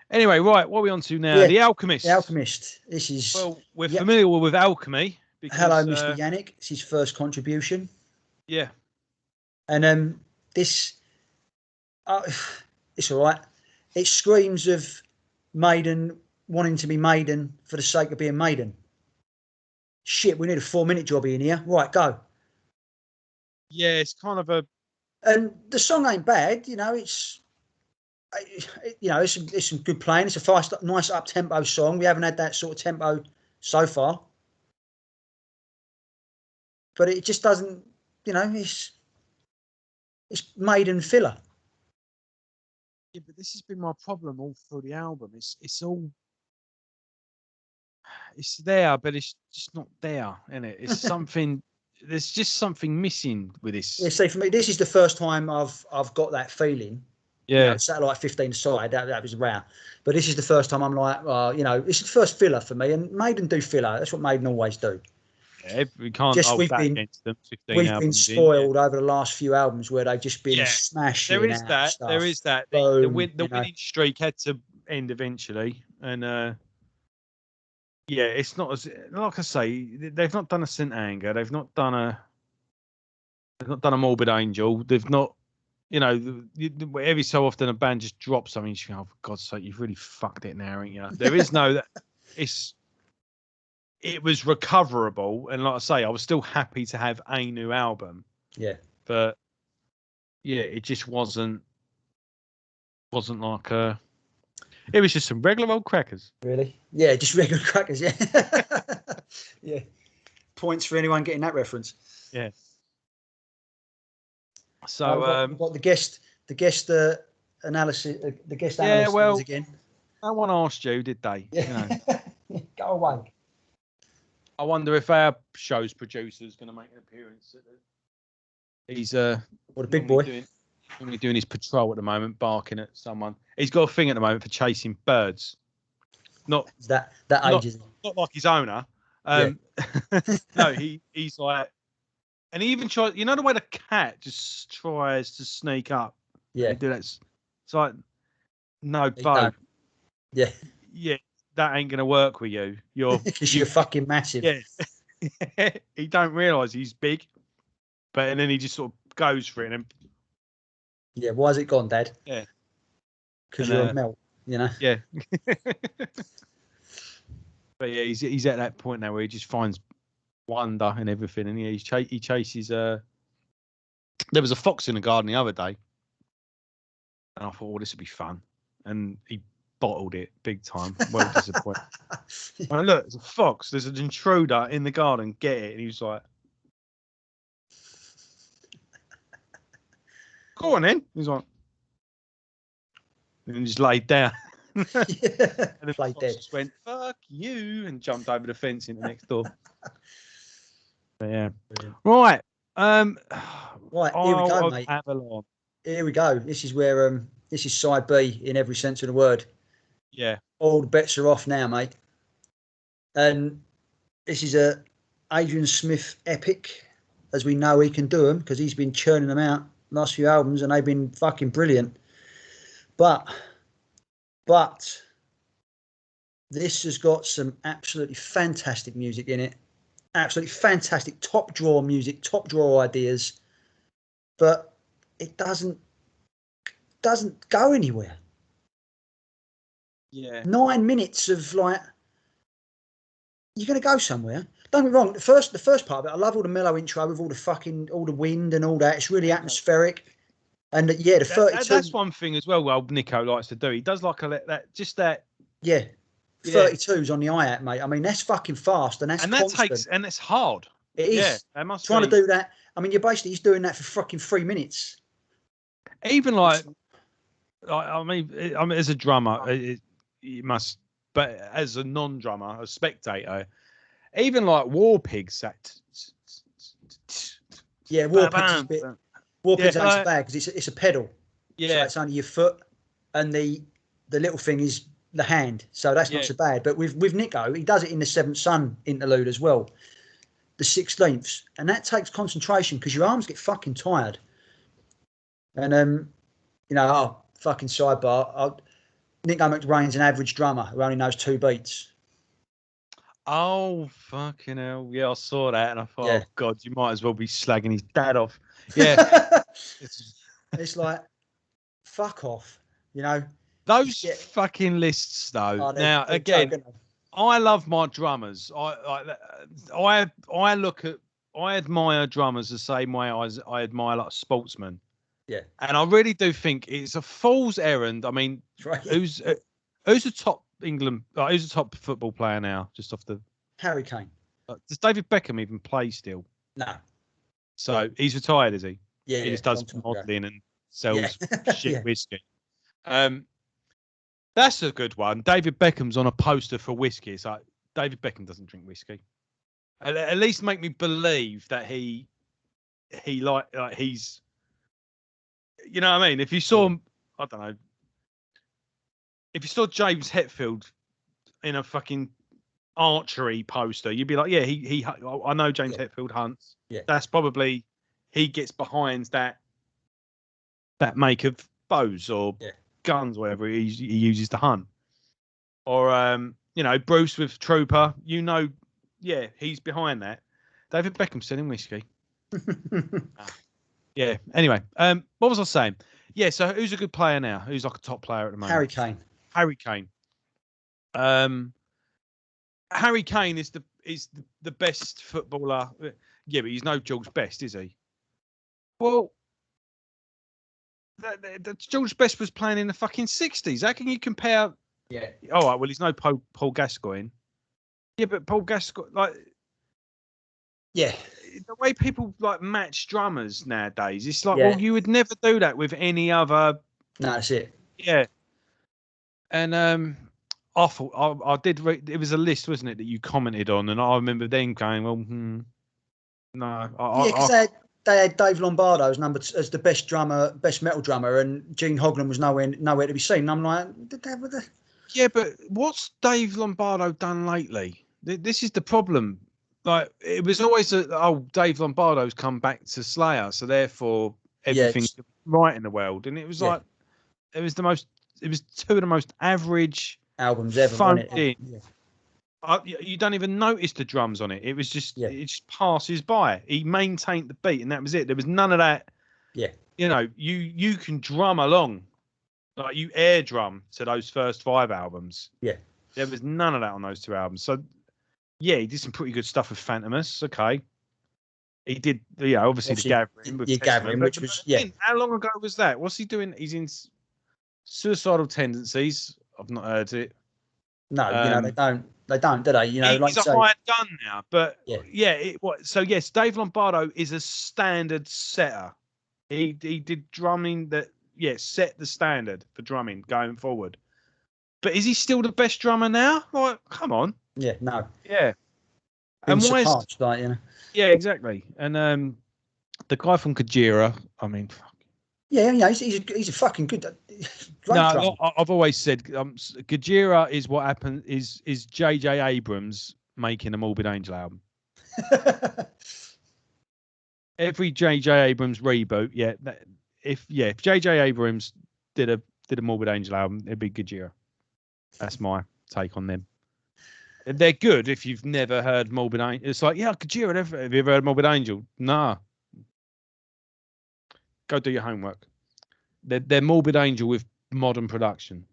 Anyway, right, what are we on to now? The Alchemist. The Alchemist. This is... Well, we're familiar with alchemy. Because, hello, Mr. Yannick. It's his first contribution. Yeah. And this... it's all right. It screams of Maiden wanting to be Maiden for the sake of being Maiden. Shit, we need a 4-minute jobby in here. Right, go. Yeah, it's kind of a... And the song ain't bad, you know, it's some good playing. It's a fast, nice up-tempo song. We haven't had that sort of tempo so far. But it just doesn't, you know, it's Maiden filler. Yeah, but this has been my problem all through the album. It's all... It's there, but it's just not there, isn't it? It's something... There's just something missing with this. Yeah, see, for me, this is the first time I've got that feeling. Yeah. You know, Satellite 15 aside, that was rare. But this is the first time I'm like, you know, it's the first filler for me. And Maiden do filler. That's what Maiden always do. Yeah, we can't hold that against them. We've been spoiled over the last few albums where they've just been smashing. There is that. Stuff. There is that. Boom, the winning streak had to end eventually. And yeah, it's not as... Like I say, they've not done a Saint Anger. They've not done a Morbid Angel. They've not... You know, every so often a band just drops something. You think, oh, for God's sake, you've really fucked it now, ain't you? There is no... It was recoverable, and like I say, I was still happy to have a new album. Yeah. But yeah, it just wasn't like a... It was just some regular old crackers. Really? Yeah, just regular crackers. Yeah. Yeah. Points for anyone getting that reference. Yeah. So we've got the guest analysis, the guest yeah, analyst well, again. no one asked you, did they? Yeah. You know. Go away. I wonder if our show's producer is going to make an appearance. He's What a big boy. Doing his patrol at the moment, barking at someone. He's got a thing at the moment for chasing birds. Not ages. Not like his owner. No, he's like, and he even tries. You know the way the cat just tries to sneak up. Yeah. Do that. It's like, no, Bo. Yeah. Yeah, that ain't gonna work with you. You're fucking massive. Yeah. He don't realise he's big, and then he just sort of goes for it. And yeah, why's it gone, Dad? Yeah. Because you're a melt, you know. Yeah. But yeah, he's at that point now where he just finds wonder in everything, and he chases. There was a fox in the garden the other day, and I thought, this would be fun, and he bottled it big time. Well disappointed. And look, there's a fox. There's an intruder in the garden. Get it? And he was like, "Go on, then." He's like, and he just laid down. Yeah. And then Played dead. Just went, "Fuck you," and jumped over the fence into next door. But yeah. Brilliant. Right. Right, here we go, mate. Avalon. Here we go. This is where this is side B in every sense of the word. Yeah. All the bets are off now, mate. And this is a Adrian Smith epic, as we know he can do them because he's been churning them out last few albums and they've been fucking brilliant. But this has got some absolutely fantastic music in it. Absolutely fantastic top drawer music, top drawer ideas. But it doesn't go anywhere. Yeah. 9 minutes of like, you're going to go somewhere. Don't get me wrong. The first part of it, I love all the mellow intro with all the wind and all that. It's really atmospheric. And yeah, the 32. That's one thing as well. Well, Nico likes to do. He does like that. Yeah. 32s on the hi-hat, mate. I mean, that's fucking fast, and that's constant. And it's hard. It is. Yeah, that must trying to do that. I mean, he's doing that for fucking 3 minutes. Even I mean, as a drummer, you must. But as a non-drummer, a spectator, even like War Pigs, yeah, War Pigs ain't so bad because it's a pedal. Yeah, so it's only your foot, and the little thing is the hand, so that's not so bad. But with Nico, he does it in the Seventh Son interlude as well, the 16ths, and that takes concentration because your arms get fucking tired. And fucking sidebar, Nico McBrain's an average drummer who only knows 2 beats. Oh fucking hell! Yeah, I saw that and I thought, oh god, you might as well be slagging his dad off. Yeah, it's like, fuck off, you know. Those fucking lists, though. Now, again, I love my drummers. I admire drummers the same way I admire like sportsmen. Yeah. And I really do think it's a fool's errand. I mean, right. Who's the top England? Who's the top football player now? Just off the Harry Kane. Does David Beckham even play still? No. So he's retired, is he? Yeah. He just does modelling and sells shit whiskey. That's a good one. David Beckham's on a poster for whiskey. It's like, David Beckham doesn't drink whiskey. At least make me believe that he he's, you know what I mean? If you saw, I don't know, if you saw James Hetfield in a fucking archery poster, you'd be like, yeah, I know James Hetfield hunts. Yeah. That's probably, he gets behind that make of bows or guns, whatever he uses to hunt. Or Bruce with Trooper, he's behind that. David Beckham selling whiskey. Yeah. Anyway, what was I saying? Yeah. So who's a good player now? Who's like a top player at the moment? Harry Kane. Harry Kane is the best footballer. Yeah, but he's no George Best, is he? Well, George Best was playing in the fucking 60s. How can you compare Yeah. All right, well, he's no Paul Gascoigne. Yeah, but Paul Gascoigne, like, Yeah. the way people like match drummers nowadays, it's like, Yeah. well, you would never do that with any other. No, that's it. Yeah. And I thought I did. It was a list, wasn't it, that you commented on, and I remember then going, well, no. Because they had Dave Lombardo as as the best drummer, best metal drummer, and Gene Hoglan was nowhere to be seen. And I'm like, yeah, but what's Dave Lombardo done lately? This is the problem. Like, it was always Dave Lombardo's come back to Slayer, so therefore everything's right in the world. And it was like, it was two of the most average albums ever. Phoned in. You don't even notice the drums on it. It was just it just passes by. He maintained the beat, and that was it. There was none of that. Yeah, you know, you can drum along, like you air drum to those first 5 albums. Yeah, there was none of that on those 2 albums. So yeah, he did some pretty good stuff with Phantomus. Okay, he did. Yeah, obviously the Gathering. With Gathering, which was How long ago was that? What's he doing? He's in Suicidal Tendencies. I've not heard it. No, they don't, do they? You know, he's a hired gun now, but so yes, Dave Lombardo is a standard setter. He did drumming that set the standard for drumming going forward. But is he still the best drummer now? Like, come on. Yeah, no. Yeah. And why is Yeah, exactly. And the guy from Gojira, I mean, he's a fucking good. No, I've always said Gojira is what happened. Is J.J. Abrams making a Morbid Angel album? Every J.J. Abrams reboot, if J.J. Abrams did a Morbid Angel album, it'd be Gojira. That's my take on them. They're good if you've never heard Morbid Angel. It's like, Gojira. Have you ever heard Morbid Angel? Nah. Go do your homework. They're Morbid Angel with modern production.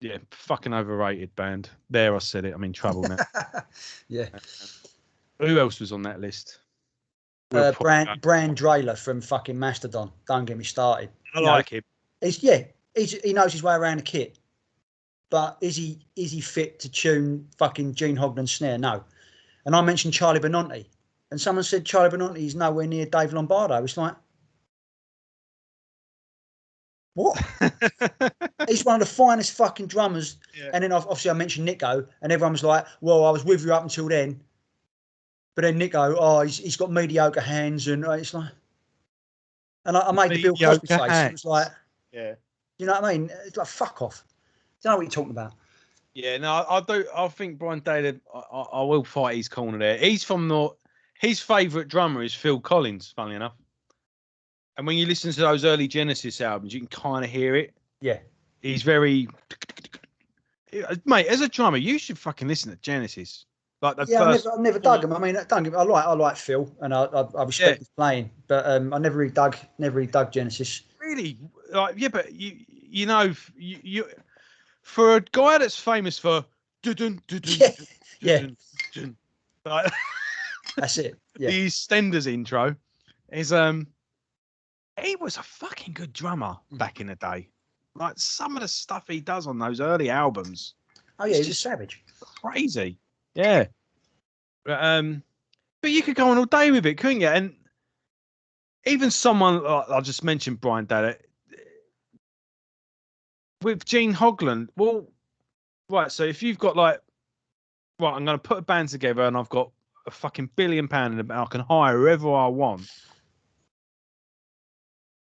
Yeah, fucking overrated band. There, I said it. I'm in trouble now. Yeah. Who else was on that list? Brand Drayler from fucking Mastodon. Don't get me started. I like him. He knows his way around the kit. But is he fit to tune fucking Gene Hoglan's snare? No. And I mentioned Charlie Benanti, and someone said Charlie Benanti is nowhere near Dave Lombardo. It's like, what? He's one of the finest fucking drummers. Yeah. And then obviously I mentioned Nico, and everyone was like, well, I was with you up until then. But then Nico, he's got mediocre hands, and it's like, and I made the Bill Cosby face. It was like, you know what I mean? It's like, fuck off. Don't know what you're talking about. Yeah, no, I do. I think Brian Daley, I will fight his corner there. He's from his favourite drummer is Phil Collins, funnily enough. And when you listen to those early Genesis albums, you can kind of hear it. Yeah. He's very... Mate, as a drummer, you should fucking listen to Genesis. Like the first... I've never dug him. I mean, I like Phil, and I respect his playing, but I never really dug Genesis. Really? Like, yeah, but you know, you for a guy that's famous for... Yeah. Like, that's it. Yeah. The EastEnders intro is... He was a fucking good drummer back in the day. Like, some of the stuff he does on those early albums. Oh yeah, he's just savage. Crazy. Yeah. But you could go on all day with it, couldn't you? And even someone I just mentioned, Brian Daley, with Gene Hoglan. Well, right. So if you've got I'm going to put a band together, and I've got a fucking £1 billion in it, I can hire whoever I want.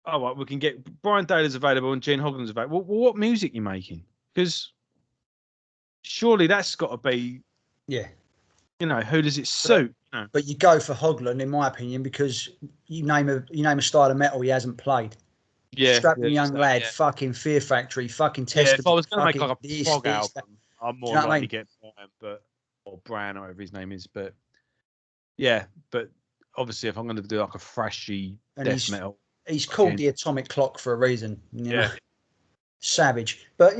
Oh, right, we can get Brian Daley's available and Gene Hoglan's available. Well, what music are you making? Because surely that's got to be, who does it suit? But you go for Hoglan, in my opinion, because you name a style of metal he hasn't played. Yeah, Strapping young lad, fucking Fear Factory, fucking Test. If I was going to make like a prog album, I'm more likely to get Brian, or Bran, or whatever his name is. But but obviously, if I'm going to do like a thrashy death metal. He's called the Atomic Clock for a reason, you know. Savage, but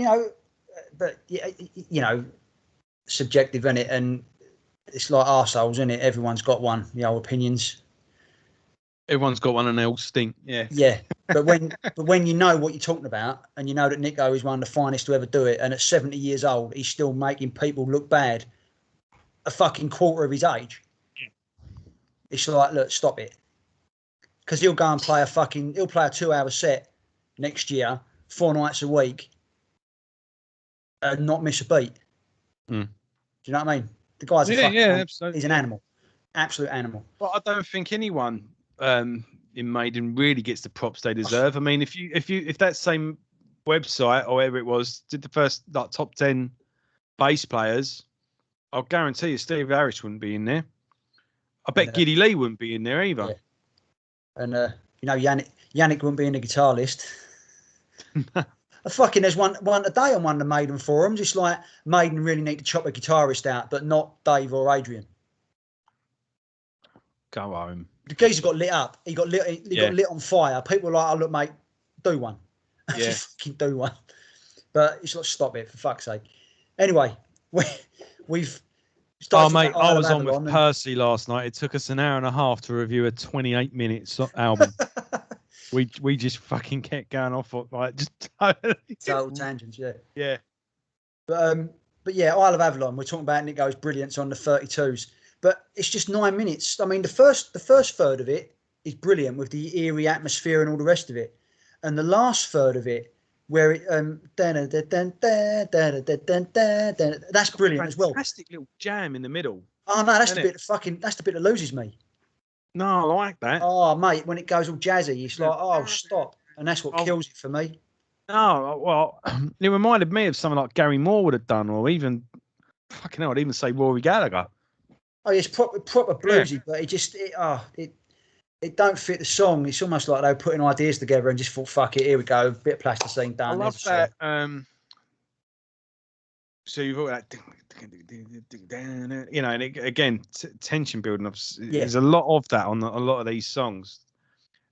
subjective, isn't it? And it's like arseholes, isn't it? Everyone's got one, opinions. Everyone's got one and they all stink. Yeah. Yeah, but when you know what you're talking about, and you know that Nico is one of the finest to ever do it, and at 70 years old, he's still making people look bad, a fucking quarter of his age. Yeah. It's like, look, stop it, because he'll go and play a 2-hour set next year, 4 nights a week, and not miss a beat. Mm. Do you know what I mean? The guy's a fucking absolutely. He's an animal, absolute animal. Well, I don't think anyone in Maiden really gets the props they deserve. I mean, if that same website or whatever it was did the first like top 10 bass players, I'll guarantee you Steve Harris wouldn't be in there. I bet Giddy Lee wouldn't be in there either. Yeah. And you know, Yannick wouldn't be in the guitar list. Fucking, there's one a day on one of the Maiden forums. It's like Maiden really need to chop a guitarist out, but not Dave or Adrian. Go home. The geezer got lit up. He got lit on fire. People were like, "Oh look, mate, do one." Yeah. Just fucking do one. But it's like, stop it, for fuck's sake. Anyway, we've. Mate, I was on with Percy last night. It took us an hour and a half to review a 28-minute album. we just fucking kept going off like just total tangents, yeah. Yeah. But yeah, Isle of Avalon. We're talking about Nico's brilliance on the 32s, but it's just 9 minutes. I mean, the first third of it is brilliant with the eerie atmosphere and all the rest of it, and the last third of it, where it that's brilliant as well. Fantastic little jam in the middle. Oh no, that's the bit that loses me. No, I like that. Oh mate, when it goes all jazzy, it's like, oh stop, and that's what kills it for me. No, well, it reminded me of something like Gary Moore would have done, or even fucking hell, I'd even say Rory Gallagher. Oh, it's proper bluesy, but it don't fit the song. It's almost like they were putting ideas together and just thought, fuck it, here we go, bit of plasticine done. I love that. So you've got that, you know, and again, tension building up. There's a lot of that on a lot of these songs.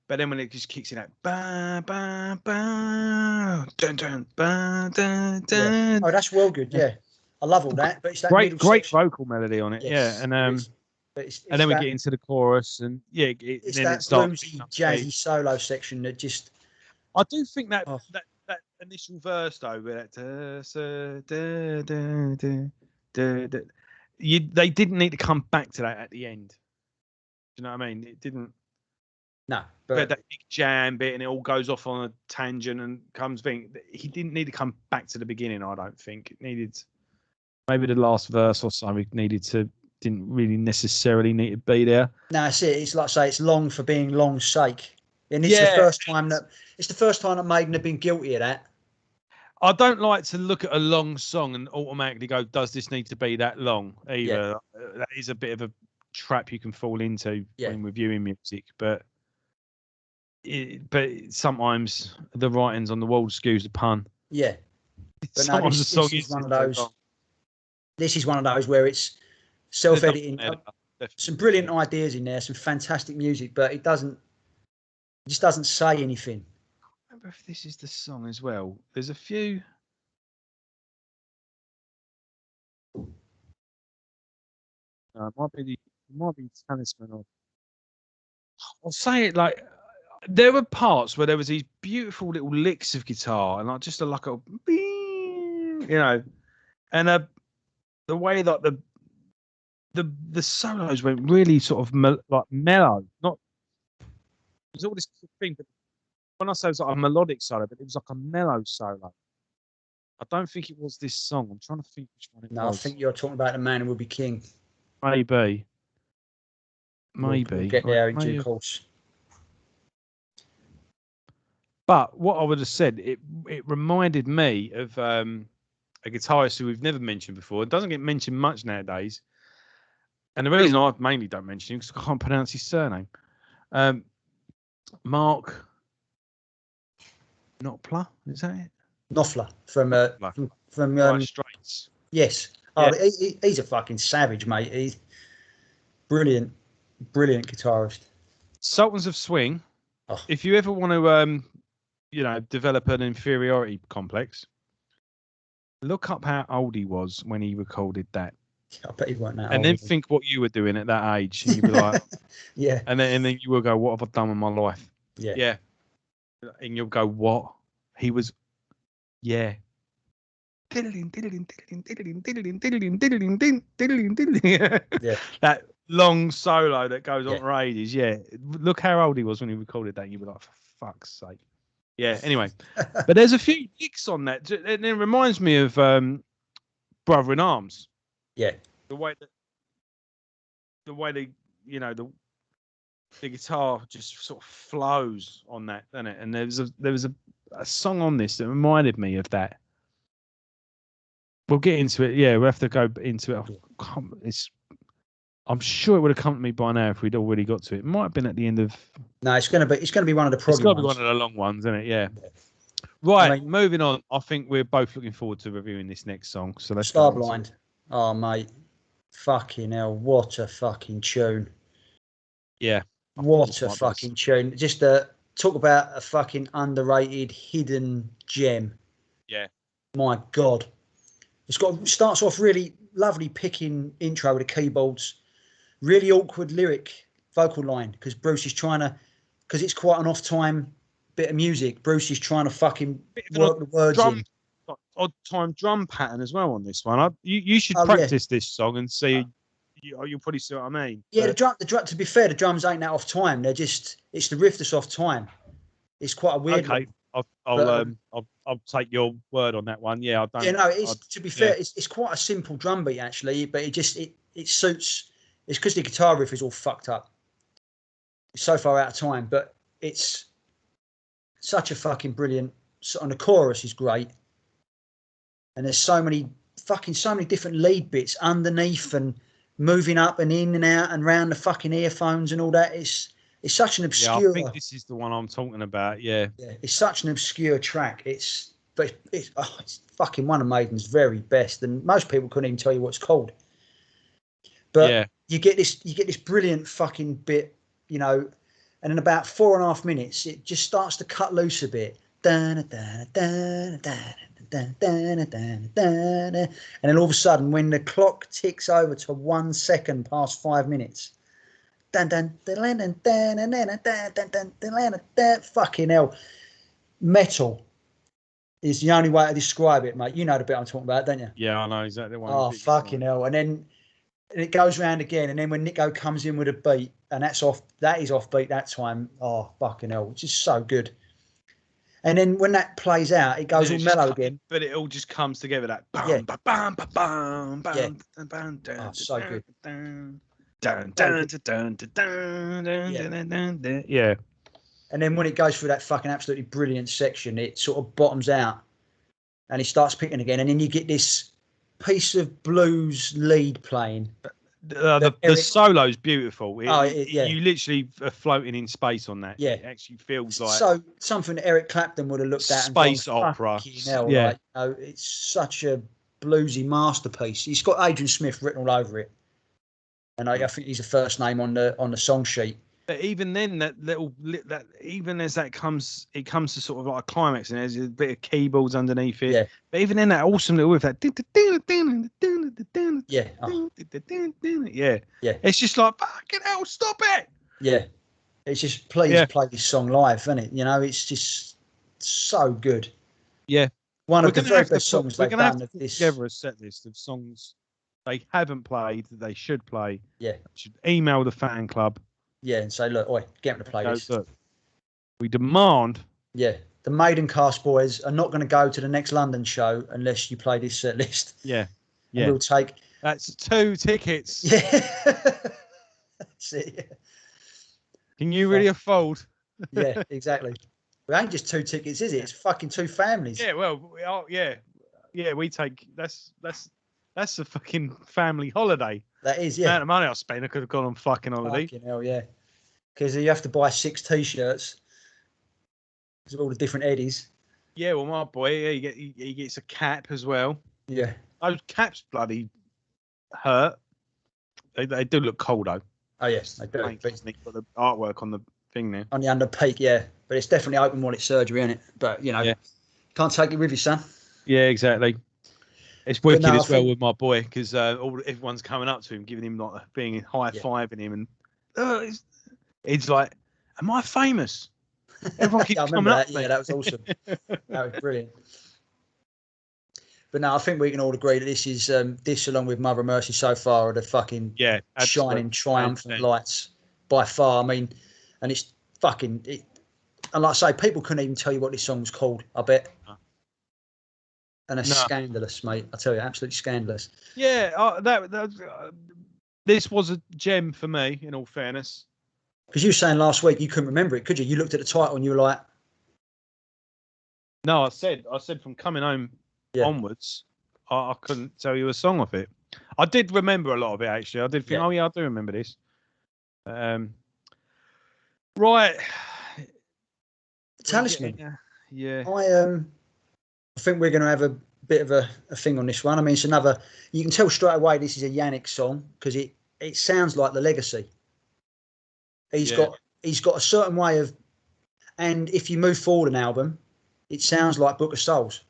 But then when it just kicks in that ba ba ba dun dun ba dun dun. Yeah. Oh, that's well good. Yeah, I love all that. But it's that great vocal melody on it. Yes, yeah, and and then we get into the chorus, and it's that bluesy, jazzy solo section that just. I do think that that initial verse though, with that they didn't need to come back to that at the end. Do you know what I mean? It didn't. No, but that big jam bit and it all goes off on a tangent and comes being. He didn't need to come back to the beginning. I don't think it needed. Maybe the last verse or something didn't really necessarily need to be there. No, that's it. It's like say it's long for being long's sake, and it's the first time that Maiden have been guilty of that. I don't like to look at a long song and automatically go, "Does this need to be that long?" Either that is a bit of a trap you can fall into when reviewing music, but sometimes the writing's on the wall skews the pun. Yeah, but sometimes the song is one of those. This is one of those where it's self-editing. Some brilliant ideas in there, some fantastic music, but it just doesn't say anything. I remember if this is the song as well. There's a few. It might be Talisman. Or I'll say it like there were parts where there was these beautiful little licks of guitar and like just like a, you know, and the way that the solos went really sort of like mellow. Not there's all this thing, but when I say it was like a melodic solo, but it was like a mellow solo. I don't think it was this song. I'm trying to think which one it was. No, I think you're talking about The Man Who Will Be King. Maybe. We'll get there in due course. But what I would have said, it reminded me of a guitarist who we've never mentioned before. It doesn't get mentioned much nowadays. And the reason I mainly don't mention him is because I can't pronounce his surname. Mark Knopfler, is that it? Knopfler from Straits. Yes. Oh, he's a fucking savage, mate. He's brilliant guitarist. Sultans of Swing. Oh. If you ever want to, develop an inferiority complex, look up how old he was when he recorded that. I bet he weren't that and old. then think what you were doing at that age, and you'd be like, yeah, and then you will go, what have I done with my life? yeah, Yeah, and you'll go, what? He was, yeah. yeah. That long solo that goes on Yeah. for ages. Yeah, look how old he was when he recorded that. You were like, for fuck's sake. Yeah. Anyway, but there's a few licks on that, and it reminds me of Brother in Arms. Yeah, The way they, you know, the guitar just sort of flows on that, doesn't it? And there was a song on this that reminded me of that. We'll get into it. Yeah, we'll have to go into it. I'm sure it would have come to me by now if we'd already got to it. It might have been at the end of. no, it's gonna be one of the It's proggy got to be ones. one of the long ones, isn't it? Yeah. Right. I mean, moving on. I think we're both looking forward to reviewing this next song. So let's go. Starblind. Oh mate, fucking hell! What a fucking tune! Yeah. What a fucking tune! Just talk about a fucking underrated hidden gem. Yeah. My God, starts off really lovely picking intro with the keyboards. Really awkward lyric vocal line because Bruce is trying to, because it's quite an off time bit of music. Bruce is trying to fucking work the words in. Odd time drum pattern as well on this one. You should Oh, practice this song and see. You'll probably see what I mean. Yeah, the drum. To be fair, the drums ain't that off time. It's the riff that's off time. It's quite a weird. Okay, one. I'll take your word on that one. Yeah, I don't. Yeah, no, to be fair, it's quite a simple drum beat actually, but it suits. It's because the guitar riff is all fucked up. It's so far out of time, but it's such a fucking brilliant. And the chorus is great, and there's so many different lead bits underneath and moving up and in and out and round the fucking earphones and all that. It's such an obscure. Yeah, I think this is the one I'm talking about. Yeah, it's such an obscure track. It's fucking one of Maiden's very best, and most people couldn't even tell you what it's called. But you get this brilliant fucking bit, you know, and in about 4.5 minutes, it just starts to cut loose a bit. And then all of a sudden, when the clock ticks over to 1 second past 5 minutes, fucking hell, metal is the only way to describe it, mate. You know the bit I'm talking about, don't you? Yeah, I know exactly what. Oh, fucking hell! And then it goes round again, and then when Nico comes in with a beat, and that is offbeat that time. Oh, fucking hell, which is so good. And then when that plays out, it goes all mellow again. But it all just comes together. That yeah, bam, bam, bam, oh, so good. Yeah. And then when it goes through that fucking absolutely brilliant section, it sort of bottoms out, and he starts picking again, and then you get this piece of blues lead playing. The solo's beautiful. Yeah. You literally are floating in space on that. Yeah, it actually feels like so something that Eric Clapton would have looked at. Space and gone, opera. Hell, yeah, like, you know, it's such a bluesy masterpiece. He's got Adrian Smith written all over it, and I think he's the first name on the song sheet. But even then, that even as it comes to sort of like a climax, and there's a bit of keyboards underneath it. Yeah. But even then, that awesome little riff, that yeah, it's just like fucking hell, stop it. Yeah, it's just please play this song live, isn't it? You know, it's just so good. Yeah, one of the very best songs they've done. We're going to have to put together a set list of songs they haven't played that they should play. Yeah, should email the fan club. Yeah, and say, look, oi, get them to play this. Look, we demand. Yeah, the Maidencast boys are not going to go to the next London show unless you play this set list. Yeah, yeah. And we'll take. That's 2 tickets. Yeah. That's it. Yeah. Can you really afford? Yeah, exactly. It ain't just 2 tickets, is it? It's fucking 2 families. Yeah, well, yeah. We take that's a fucking family holiday. That is, The amount of money I spent, I could have gone on fucking holiday. Fucking hell, yeah. Because you have to buy 6 t-shirts because of all the different Eddies. Yeah, well, my boy, he gets a cap as well. Yeah. Those caps bloody hurt. They do look cool though. Oh yes, they do. They've got the artwork on the thing there. On the under peak, yeah. But it's definitely open wallet surgery, isn't it? But you know, can't take it with you, son. Yeah, exactly. It's wicked as well with my boy because everyone's coming up to him, giving him like being high-fiving him, and he's like, "Am I famous?" Everyone keeps coming up to me. Yeah, that was awesome. That was brilliant. But no, I think we can all agree that this is this, along with Mother Mercy, so far are the fucking shining triumphant lights by far. I mean, and it's fucking. And like I say, people couldn't even tell you what this song was called. I bet. And it's scandalous, mate. I tell you, absolutely scandalous. Yeah, this was a gem for me. In all fairness, because you were saying last week you couldn't remember it, could you? You looked at the title and you were like, "No." I said from coming home onwards, I couldn't tell you a song of it. I did remember a lot of it actually. I did think, I do remember this. Right. Talisman. Yeah. I think we're going to have a bit of a thing on this one. I mean, it's another. You can tell straight away this is a Yannick song because it sounds like The Legacy. He's got a certain way of, and if you move forward an album, it sounds like Book of Souls.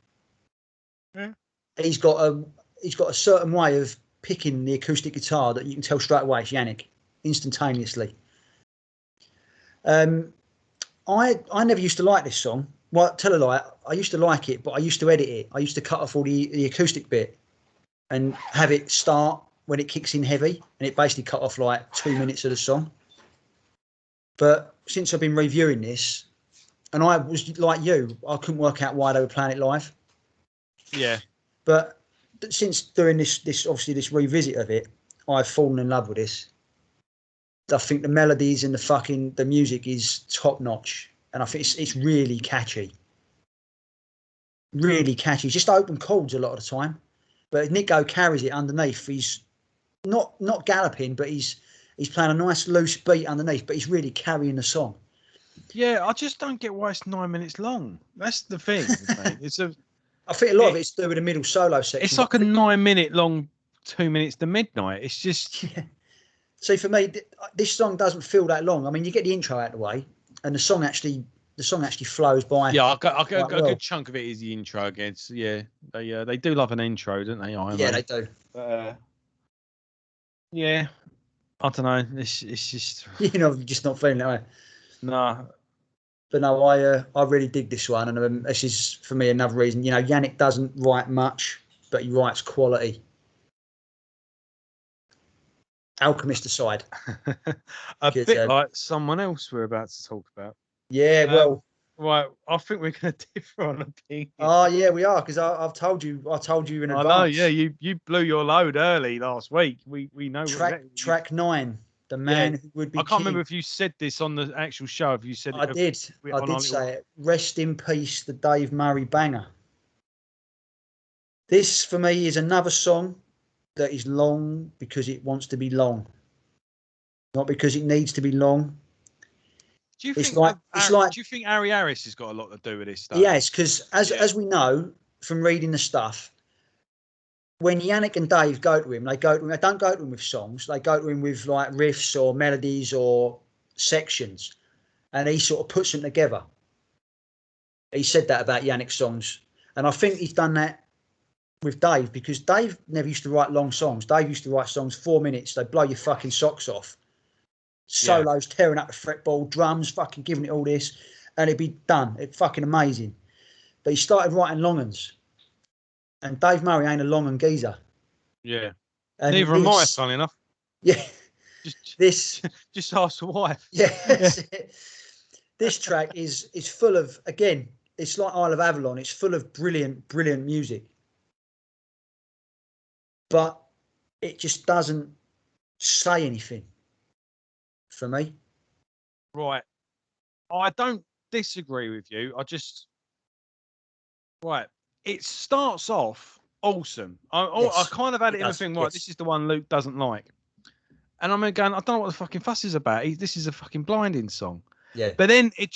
Yeah. He's got a certain way of picking the acoustic guitar that you can tell straight away it's Yannick instantaneously. I never used to like this song. Well, tell a lie, I used to like it, but I used to edit it. I used to cut off all the acoustic bit and have it start when it kicks in heavy, and it basically cut off like 2 minutes of the song. But since I've been reviewing this, and I was like you, I couldn't work out why they were playing it live. Yeah. But since doing this obviously this revisit of it, I've fallen in love with this. I think the melodies and the music is top notch. And I think it's really catchy. Really catchy. Just open chords a lot of the time. But Nico carries it underneath. He's not galloping, but he's playing a nice loose beat underneath, but he's really carrying the song. Yeah, I just don't get why it's 9 minutes long. That's the thing. Mate. I think a lot of it's to do with the middle solo section. It's like a 9 minute long, 2 minutes to midnight. It's just. Yeah. See, for me, this song doesn't feel that long. I mean, you get the intro out of the way, and the song actually flows by. Yeah, a good chunk of it is the intro again. So, yeah, they do love an intro, don't they? They do. Yeah, I don't know. It's just you're just not feeling that way. No. But no, I really dig this one, and this is for me another reason. You know, Yannick doesn't write much, but he writes quality. Alchemist aside. a bit like someone else we're about to talk about. Yeah, well. Right, I think we're going to differ on opinion. Oh, yeah, we are, because I've told you in advance. I know, yeah, you blew your load early last week. We know. Track 9, The Man Who Would Be I can't remember if you said this on the actual show, if you said I did say it. Rest in peace, the Dave Murray banger. This, for me, is another song that is long because it wants to be long, not because it needs to be long. Do you think Ari Harris has got a lot to do with this stuff? Yes, because as we know from reading the stuff, when Yannick and Dave go to him, they don't go to him with songs. They go to him with like riffs or melodies or sections, and he sort of puts them together. He said that about Yannick's songs, and I think he's done that with Dave, because Dave never used to write long songs. Dave used to write songs 4 minutes. They blow your fucking socks off. Solos tearing up the fretboard, drums, fucking giving it all this, and it'd be done. It's fucking amazing. But he started writing long uns, and Dave Murray ain't a long un geezer. Yeah. And neither am I, funny enough. Yeah. Just ask the wife. Yeah. This track is full of, again, it's like Isle of Avalon. It's full of brilliant, brilliant music. But it just doesn't say anything for me. Right. I don't disagree with you. It starts off awesome. I kind of had it in the thing, right, this is the one Luke doesn't like. And I'm going, I don't know what the fucking fuss is about. This is a fucking blinding song. Yeah. But then do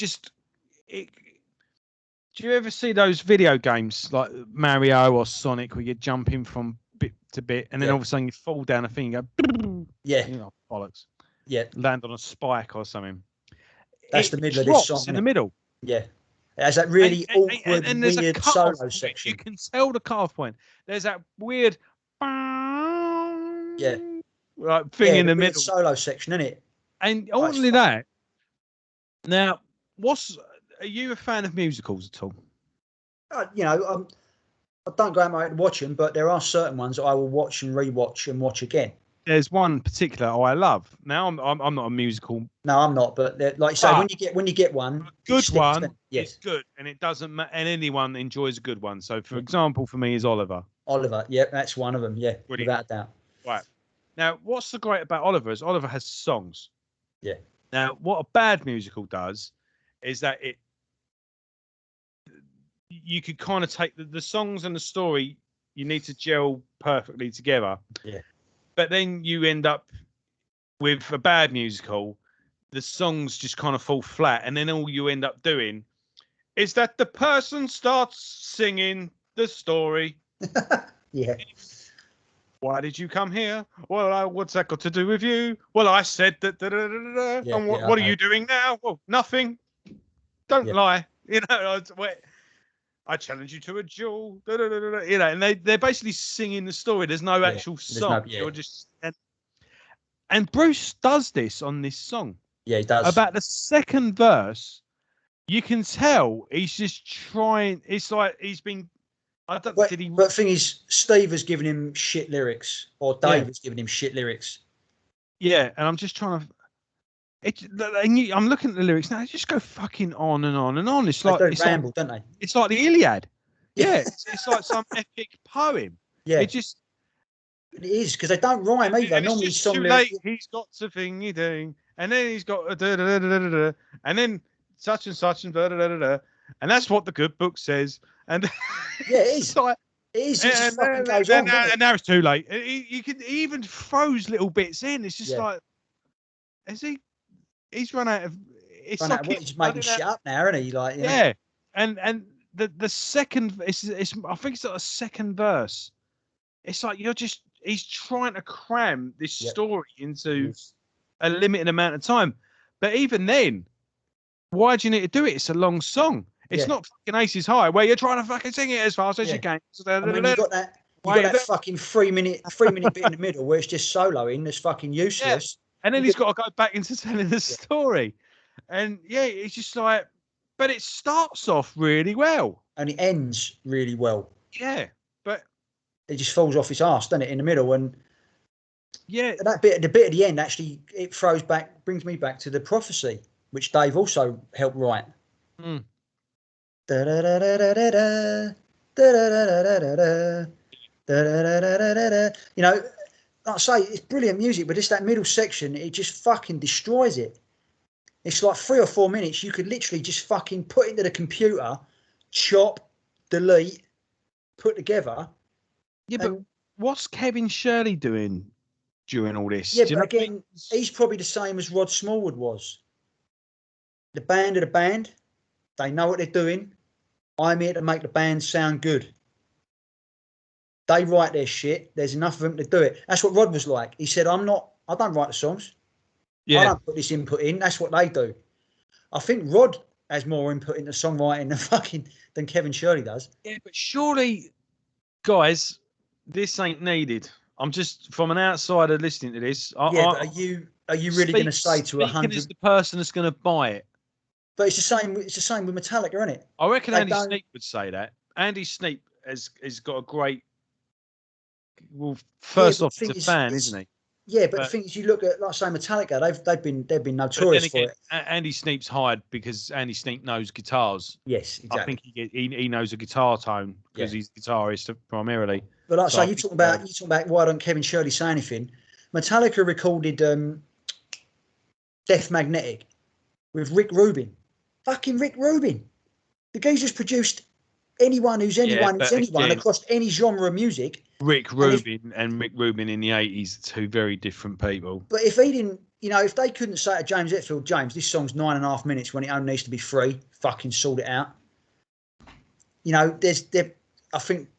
you ever see those video games like Mario or Sonic where you're jumping from bit to bit and then all of a sudden you fall down a thing and go, bollocks. Yeah. Land on a spike or something. That's the middle of this song. In the middle. Yeah. It has that really awkward, and there's weird a solo point. section. You can tell the cut-off point. There's that weird Yeah. like thing in the middle. Solo section, isn't it? And only that. Now, are you a fan of musicals at all? You know, I don't go out my way to watch them, but there are certain ones that I will watch and rewatch and watch again. There's one particular I love. Now, I'm not a musical. No, I'm not. But like you say, when you get one, good one, yes, it's good, and it doesn't matter. And anyone enjoys a good one. So, for example, for me is Oliver. Oliver, yeah, that's one of them. Yeah, Brilliant. Without a doubt. Right. Now, what's the great about Oliver is Oliver has songs. Yeah. Now, what a bad musical does is that you could kind of take the songs and the story, you need to gel perfectly together. Yeah. But then you end up with a bad musical, the songs just kind of fall flat, and then all you end up doing is that the person starts singing the story. Yeah. Why did you come here? Well, what's that got to do with you? Well, I said that. Yeah, and what are you doing now? Well, nothing. Don't lie. You know, I challenge you to a duel. You know, and they're basically singing the story. There's no actual song. You're just and Bruce does this on this song. Yeah, he does. About the second verse, you can tell he's just trying. It's like he's been. But the thing is, Steve has given him shit lyrics, or Dave has given him shit lyrics. Yeah, and I'm just trying to. I'm looking at the lyrics now. They just go fucking on and on and on. It's like they ramble, don't they? It's like the Iliad. Yeah, it's like some epic poem. Yeah, it is because they don't rhyme either. Normally, it's too late. He's got to thingy thing, and then he's got a da da da da da, and then such and such and da da da da, and that's what the good book says. And yeah, it is. It is. It just fucking goes on. And now it's too late. He even throws little bits in. It's just like, is he? He's run out of. It's like he's making shit up now, isn't he? Like, yeah. And the second, I think it's like a second verse. It's like he's trying to cram this story into a limited amount of time. But even then, why do you need to do it? It's a long song. It's not fucking Aces High where you're trying to fucking sing it as fast as you can. I mean, you got that fucking 3 minute bit in the middle where it's just soloing. That's fucking useless. And then he's got to go back into telling the story. And it's just like, but it starts off really well. And it ends really well. Yeah. But it just falls off its arse, doesn't it, in the middle? And the bit at the end, actually, it brings me back to the prophecy, which Dave also helped write. Mm. You know, like I say, it's brilliant music, but just that middle section, it just fucking destroys it. It's like 3 or 4 minutes. You could literally just fucking put into the computer, chop, delete, put together. Yeah, but what's Kevin Shirley doing during all this? Yeah, but again, he's probably the same as Rod Smallwood was. The band are the band. They know what they're doing. I'm here to make the band sound good. They write their shit. There's enough of them to do it. That's what Rod was like. He said, I don't write the songs. I don't put this input in. That's what they do. I think Rod has more input into songwriting than Kevin Shirley does. Yeah, but surely, guys, this ain't needed. I'm just from an outsider listening to this. But are you really going to say to 100? Is the person that's going to buy it? But it's the same. It's the same with Metallica, isn't it? I reckon Andy Sneap would say that. Andy Sneap has got a great. Well, first off, he's a fan, isn't he? Yeah, but the thing is, you look at, like I say, Metallica. They've been notorious for it. Andy Sneap's hired because Andy Sneap knows guitars. Yes, exactly. I think he knows a guitar tone because he's a guitarist primarily. But like I say, you talk about why don't Kevin Shirley say anything? Metallica recorded Death Magnetic with Rick Rubin. Fucking Rick Rubin. The geezer's produced anyone who's anyone across any genre of music. Rick Rubin and Rick Rubin in the 80s are two very different people. But if he didn't, if they couldn't say to James Hetfield, James, this song's 9.5 minutes when it only needs to be 3, fucking sort it out. I think,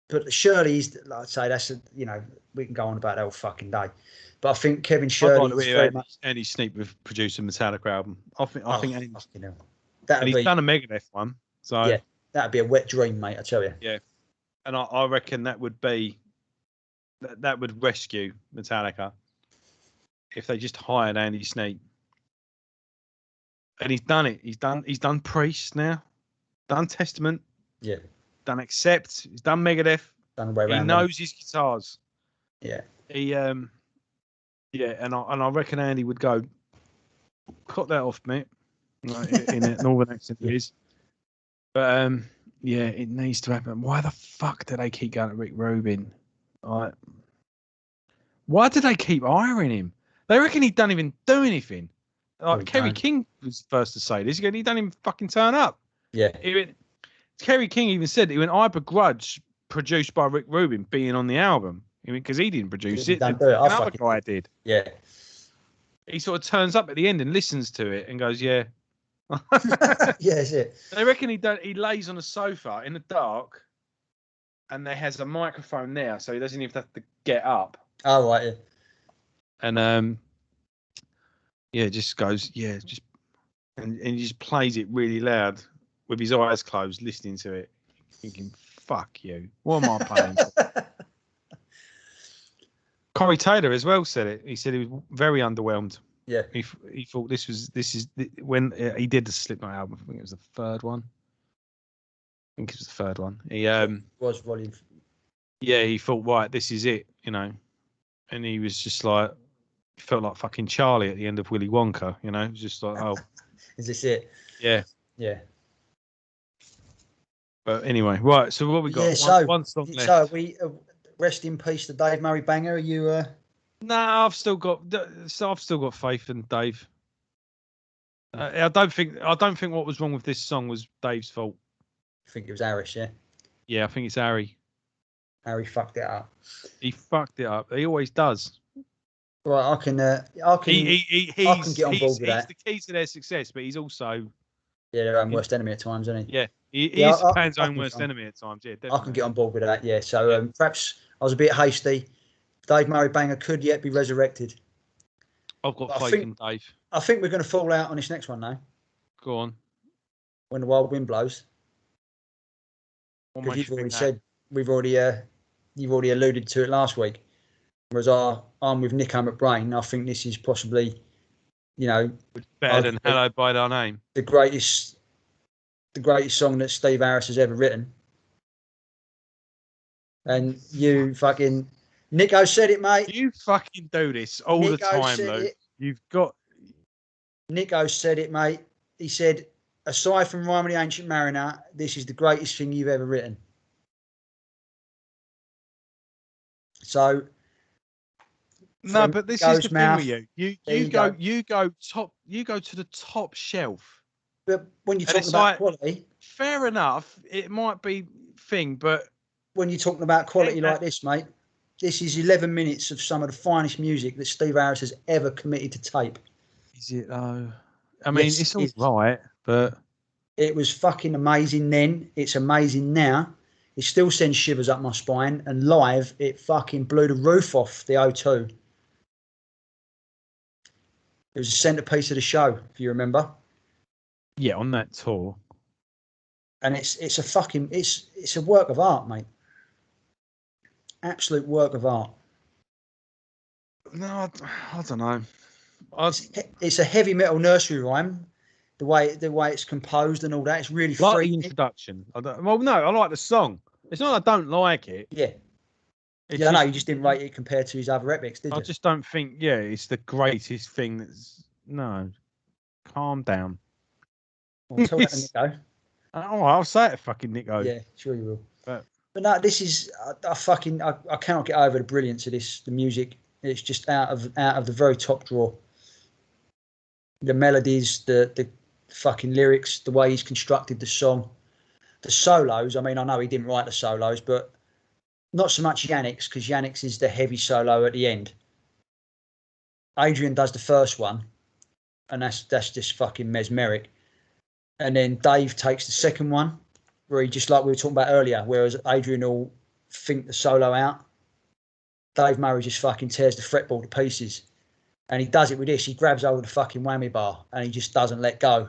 but Shirley's, like I say, that's we can go on about that all fucking day. But I think Kevin Shirley is very much. Andy Sneap with producing Metallica album. I think Andy. that'd And he's be done a Megadeth one. So yeah, that'd be a wet dream, mate. I tell you. yeah. And I reckon that would be that would rescue Metallica if they just hired Andy Sneap. And he's done it. He's done Priest now, done Testament, Yeah, done Accept, he's done Megadeth. done the way He around. knows his guitars. Yeah. He yeah, and I reckon Andy would go, cut that off, mate. Like, in a northern accent it is. But yeah, it needs to happen. Why the fuck do they keep going to Rick Rubin? Like, why do they keep hiring him? They reckon he don't even do anything. Like Kerry King was the first to say this. He don't even fucking turn up. Yeah. Kerry King even said, he went, I begrudge produced by Rick Rubin being on the album. Because he didn't produce it. Another guy did. Yeah. He sort of turns up at the end and listens to it and goes, yeah. Yeah, that's it. They reckon he lays on a sofa in the dark and there has a microphone there, so he doesn't even have to get up. Oh, right, yeah. And yeah, just goes, yeah, just and he just plays it really loud with his eyes closed, listening to it, thinking, fuck you. What am I playing for? Corey Taylor as well said it. He said he was very underwhelmed. Yeah. He thought this is when he did the Slipknot album. I think it was the third one. I think it was the third one. He was volume. Yeah, he thought, right, this is it, you know. And he was just like, he felt like fucking Charlie at the end of Willy Wonka, you know. It was just like, oh, is this it? Yeah. Yeah. But anyway, right. So what we got? Yeah, one song left. So we rest in peace to Dave Murray Banger. Are you? No, I've still got faith in Dave. I don't think what was wrong with this song was Dave's fault. I think it was Harris, yeah. Yeah, I think it's Harry. Harry fucked it up. He fucked it up. He always does. Right, I can get on board with that. He's the key to their success, but he's also their own worst enemy at times, isn't he? Yeah, he is the band's own worst enemy at times. Yeah, definitely. I can get on board with that. Yeah. So perhaps I was a bit hasty. Dave Murray Banger could yet be resurrected. I've got faith in Dave. I think we're going to fall out on this next one now. Go on. When the wild wind blows. Because you've already said you've already alluded to it last week. Whereas I'm with Nico McBrain. I think this is possibly, better than Hello by Thy Name. The greatest song that Steve Harris has ever written. And you fucking Nico said it, mate. You fucking do this all the time, Luke. You've got. Nico said it, mate. He said, aside from Rhyme of the Ancient Mariner, this is the greatest thing you've ever written. So. No, but this is the thing with you. You go to the top shelf. But when you're talking about quality, fair enough, it might be thing, but when you're talking about quality like this, mate, this is 11 minutes of some of the finest music that Steve Harris has ever committed to tape. Is it though? I mean, yes, it's all right, but it was fucking amazing then. It's amazing now. It still sends shivers up my spine, and live, it fucking blew the roof off the O2. It was a centerpiece of the show, if you remember. Yeah, on that tour. And it's a work of art, mate. Absolute work of art. No, I don't know. It's a heavy metal nursery rhyme. The way it's composed and all that, it's really like free. The introduction. I like the song. It's not I don't like it. Yeah. No, you just didn't rate it compared to his other epics, did you? I just don't think, it's the greatest thing that's... No. Calm down. I'll tell that to Nico. Oh, I'll say it to fucking Nico. Yeah, sure you will. But no, this is... I cannot get over the brilliance of this, the music. It's just out of the very top drawer. The melodies, the fucking lyrics, the way he's constructed the song. The solos, I mean, I know he didn't write the solos, but... Not so much Yannick's, because Yannick's is the heavy solo at the end. Adrian does the first one, and that's just fucking mesmeric. And then Dave takes the second one, where he just like we were talking about earlier, whereas Adrian will think the solo out. Dave Murray just fucking tears the fretboard to pieces. And he does it with this. He grabs hold of the fucking whammy bar, and he just doesn't let go.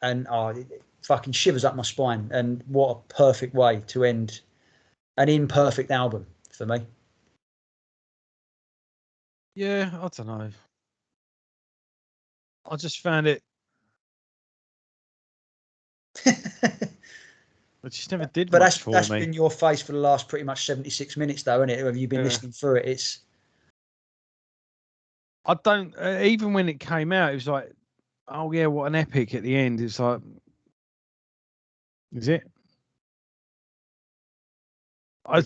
and it fucking shivers up my spine. And what a perfect way to end an imperfect album for me. Yeah, I don't know. I just found it. It just never did much for me. That's been your face for the last pretty much 76 minutes, though, isn't it? Have you been listening through it? It's. I don't. Even when it came out, it was like, oh yeah, what an epic at the end. It's like, is it? I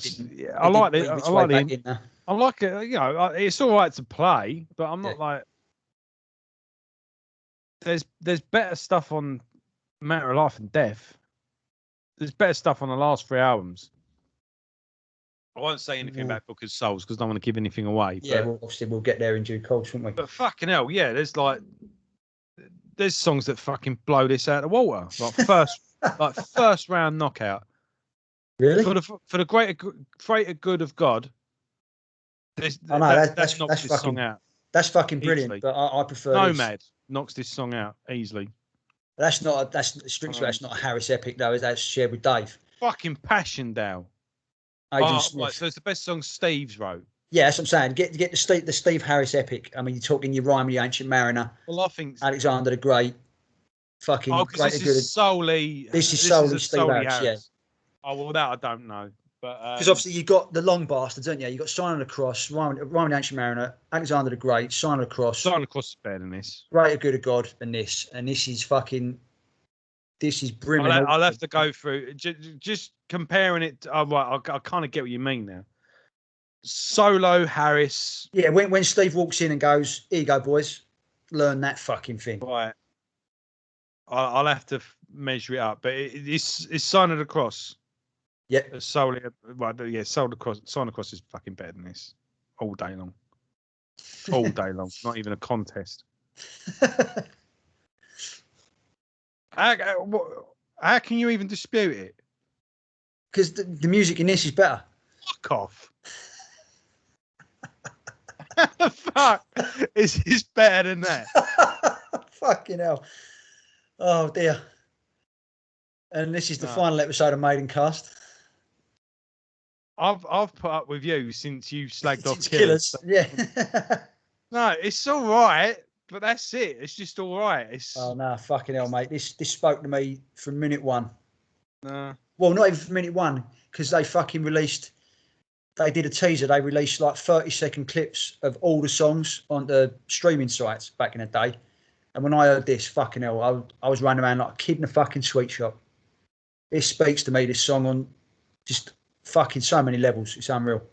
like it. I like it. I like it. You know, it's all right to play, but I'm not like. There's better stuff on Matter of Life and Death. There's better stuff on the last 3 albums. I won't say anything about Book of Souls because I don't want to give anything away. Yeah, well, obviously we'll get there in due course, won't we? But fucking hell, yeah, there's songs that fucking blow this out of the water. Like first round knockout. Really? For the greater good of God. That's knocks this song out. That's fucking brilliant. Easily. But I prefer Nomad knocks this song out easily. That's not that's not a Harris epic though. That's shared with Dave. Fucking Passchendaele. Agent Smith. Right, so it's the best song Steve's wrote. Yeah, that's what I'm saying. Get the Steve Harris epic. I mean, you're talking your Rhyme of the Ancient Mariner. Well, I think Alexander the Great. Fucking. Oh, because this is solely Steve Harris. Yeah. Oh well, that I don't know. Because obviously you got the long bastards, don't you? You got Sign of the Cross, Rhyme of the Ancient Mariner, Alexander the Great, Sign of the Cross. Sign of the Cross is better than this. Greater Good of God and this is fucking. This is brimming. I'll have to go through just comparing it. Right, I kind of get what you mean now. Solo Harris. Yeah, when Steve walks in and goes, "Here you go, boys, learn that fucking thing." Right. I'll have to measure it up, but it's Sign of the Cross. Yeah. Solely, yeah, Sign of the Cross is fucking better than this all day long. All day long, not even a contest. How can you even dispute it? Because the music in this is better. Fuck off. Fuck. Is this better than that? Fucking hell. Oh, dear. And this is the final episode of Maidencast. I've put up with you since you slagged off Killers. Yeah. No, it's all right. But that's it. It's just all right. Oh no, fucking hell, mate! This spoke to me from minute one. Nah. Well, not even from minute one, because they fucking released. They did a teaser. They released like 30-second clips of all the songs on the streaming sites back in the day. And when I heard this, fucking hell, I was running around like a kid in a fucking sweet shop. This speaks to me. This song on just fucking so many levels. It's unreal.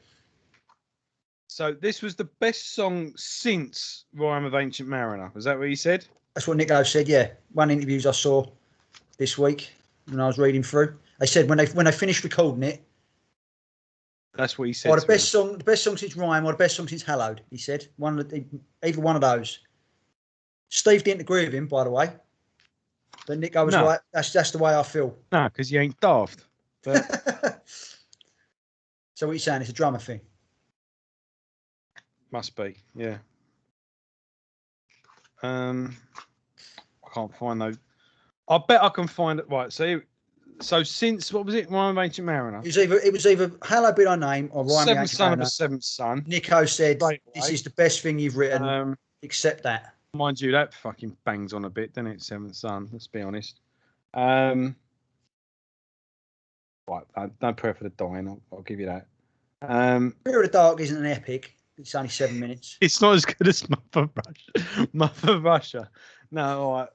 So this was the best song since Rhyme of Ancient Mariner. Was that what you said? That's what Nico said, yeah. One of the interviews I saw this week when I was reading through. They said when they finished recording it. That's what he said. The best song since Rhyme or the best song since Hallowed, he said. Either one of those. Steve didn't agree with him, by the way. But Nico was right. That's the way I feel. No, because you ain't daft. But... So what are you saying? It's a drummer thing. Must be, yeah. I can't find those. I bet I can find it. Right, so since what was it? Rhyme of Ancient Mariner. It was either Hallowed Be Thy Name or Rhyme of Ancient Mariner. Seventh Son of a Seventh Son. Nico said, "This is the best thing you've written, except that." Mind you, that fucking bangs on a bit, doesn't it? Seventh Son. Let's be honest. Right, no prayer for the dying. I'll give you that. Fear of the Dark isn't an epic. It's only 7 minutes. It's not as good as Mother Russia. No, all right.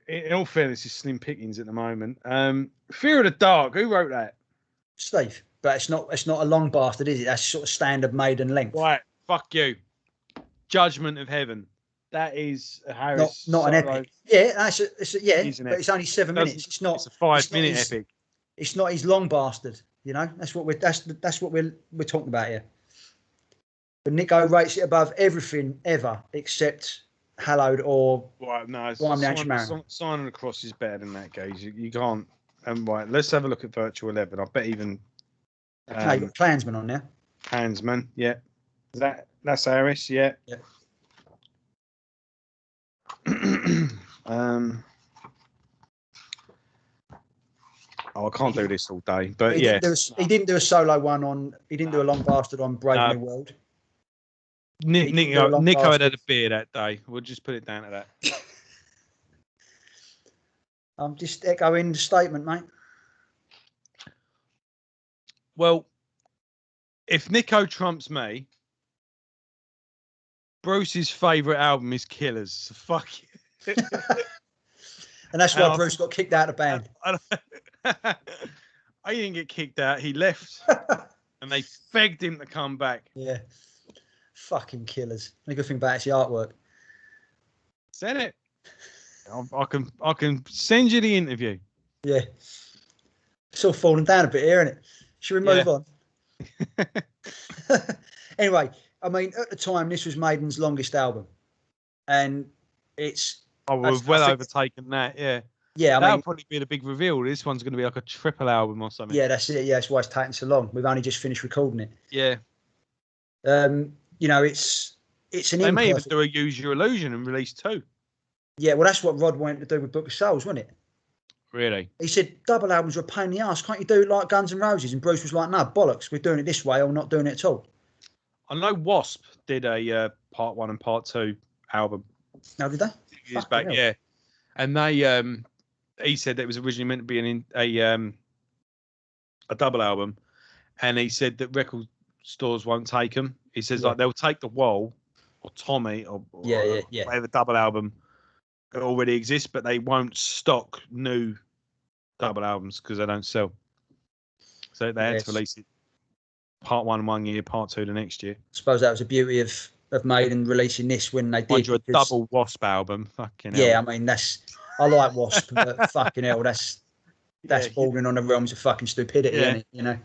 In all fairness, it's slim pickings at the moment. Fear of the Dark. Who wrote that? Steve. But it's not a long bastard, is it? That's sort of standard Maiden length. Right. Fuck you. Judgment of Heaven. That is a Harris. Not an epic. Yeah, but it's only 7 minutes. It's not. It's a 5-minute epic. It's not his long bastard. You know, that's what we're talking about here. But Nico rates it above everything ever except Hallowed or Sign of the Cross is better than that, guys. You can't. Right, let's have a look at Virtual 11. I bet even. No, you've got Klansman on there. Klansman, yeah. That's Harris, yeah. Yeah. Oh, I can't do this all day, but he yeah. he didn't do a solo one on. He didn't do a long bastard on Brave New World. Nico had a beer that day. We'll just put it down to that. I'm just echoing the statement, mate. Well, if Nico trumps me, Bruce's favourite album is Killers. So fuck you. And that's why Bruce got kicked out of the band. He didn't get kicked out. He left. And they begged him to come back. Yeah. Fucking Killers. The good thing about it's the artwork. Said it. I can send you the interview. Yeah. It's all falling down a bit here, isn't it? Should we move on? Anyway, I mean, at the time, this was Maiden's longest album. And it's... Oh, we've well overtaken that, yeah. Yeah, That'll probably be the big reveal. This one's going to be like a triple album or something. Yeah, that's it. Yeah, that's why it's taken so long. We've only just finished recording it. Yeah. You know, it's an They may even do a Use Your Illusion and release 2. Yeah, well, that's what Rod wanted to do with Book of Souls, wasn't it? Really? He said, double albums are a pain in the ass. Can't you do like Guns N' Roses? And Bruce was like, no, bollocks. We're doing it this way or not doing it at all. I know Wasp did a part 1 and part 2 album. No, did they? Years back, yeah. And they, he said that it was originally meant to be a double album. And he said that record stores won't take them. He says, like, they'll take The Wall or Tommy or whatever double album that already exists, but they won't stock new double albums because they don't sell. So they had to release it part 1 1 year, part 2 the next year. I suppose that was the beauty of Maiden releasing this when they did. A double Wasp album, fucking hell. Yeah, I mean, I like Wasp, but fucking hell, that's bordering on the realms of fucking stupidity, isn't it? You know?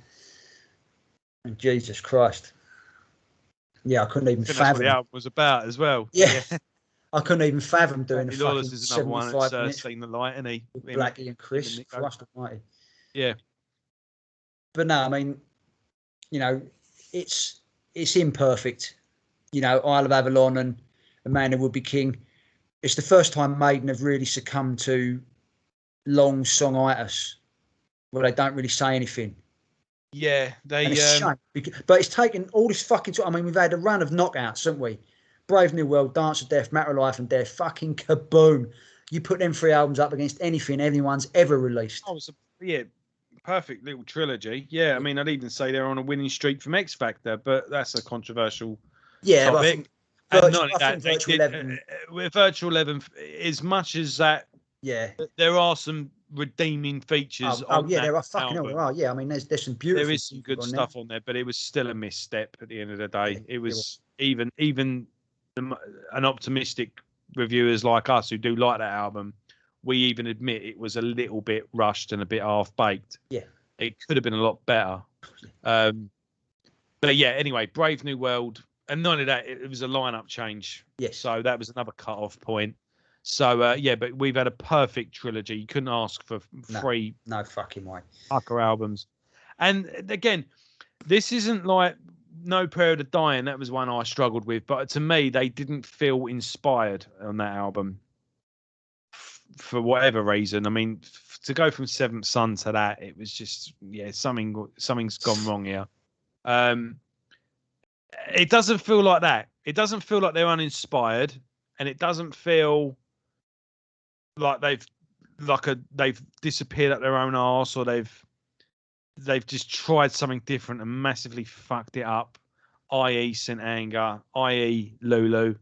And Jesus Christ. Yeah, I couldn't even fathom. That's what the album was about as well. Yeah. I couldn't even fathom doing a fucking is another one that's seen the light, isn't he? Blackie and Chris, Christ almighty. Yeah. But no, I mean, you know, it's imperfect. You know, Isle of Avalon and A Man Who Would Be King. It's the first time Maiden have really succumbed to long songitis where they don't really say anything. Yeah, they. And it's a shame, but it's taken all this fucking time. I mean, we've had a run of knockouts, haven't we? Brave New World, Dance of Death, Matter of Life and Death, fucking kaboom. You put them 3 albums up against anything anyone's ever released. Oh, it's perfect little trilogy. Yeah, I mean, I'd even say they're on a winning streak from X Factor, but that's a controversial topic. Virtual 11. With Virtual 11, as much as that, there are some redeeming features. There are fucking hell, there are. Yeah, I mean, there's some beautiful. There is some good stuff on there, but it was still a misstep at the end of the day. It was even an optimistic reviewers like us who do like that album, we even admit it was a little bit rushed and a bit half-baked. Yeah. It could have been a lot better. But yeah, anyway, Brave New World. And not only that, it was a lineup change. Yes. So that was another cut-off point. So, but we've had a perfect trilogy. You couldn't ask for 3 no fucking way. Fucker albums. And again, this isn't like No Prayer to Dying. That was one I struggled with. But to me, they didn't feel inspired on that album for whatever reason. I mean, to go from Seventh Son to that, it was just, something's gone wrong here. It doesn't feel like that. It doesn't feel like they're uninspired, and it doesn't feel like they've disappeared up their own arse, or they've just tried something different and massively fucked it up, i.e. St. Anger, i.e. Lulu.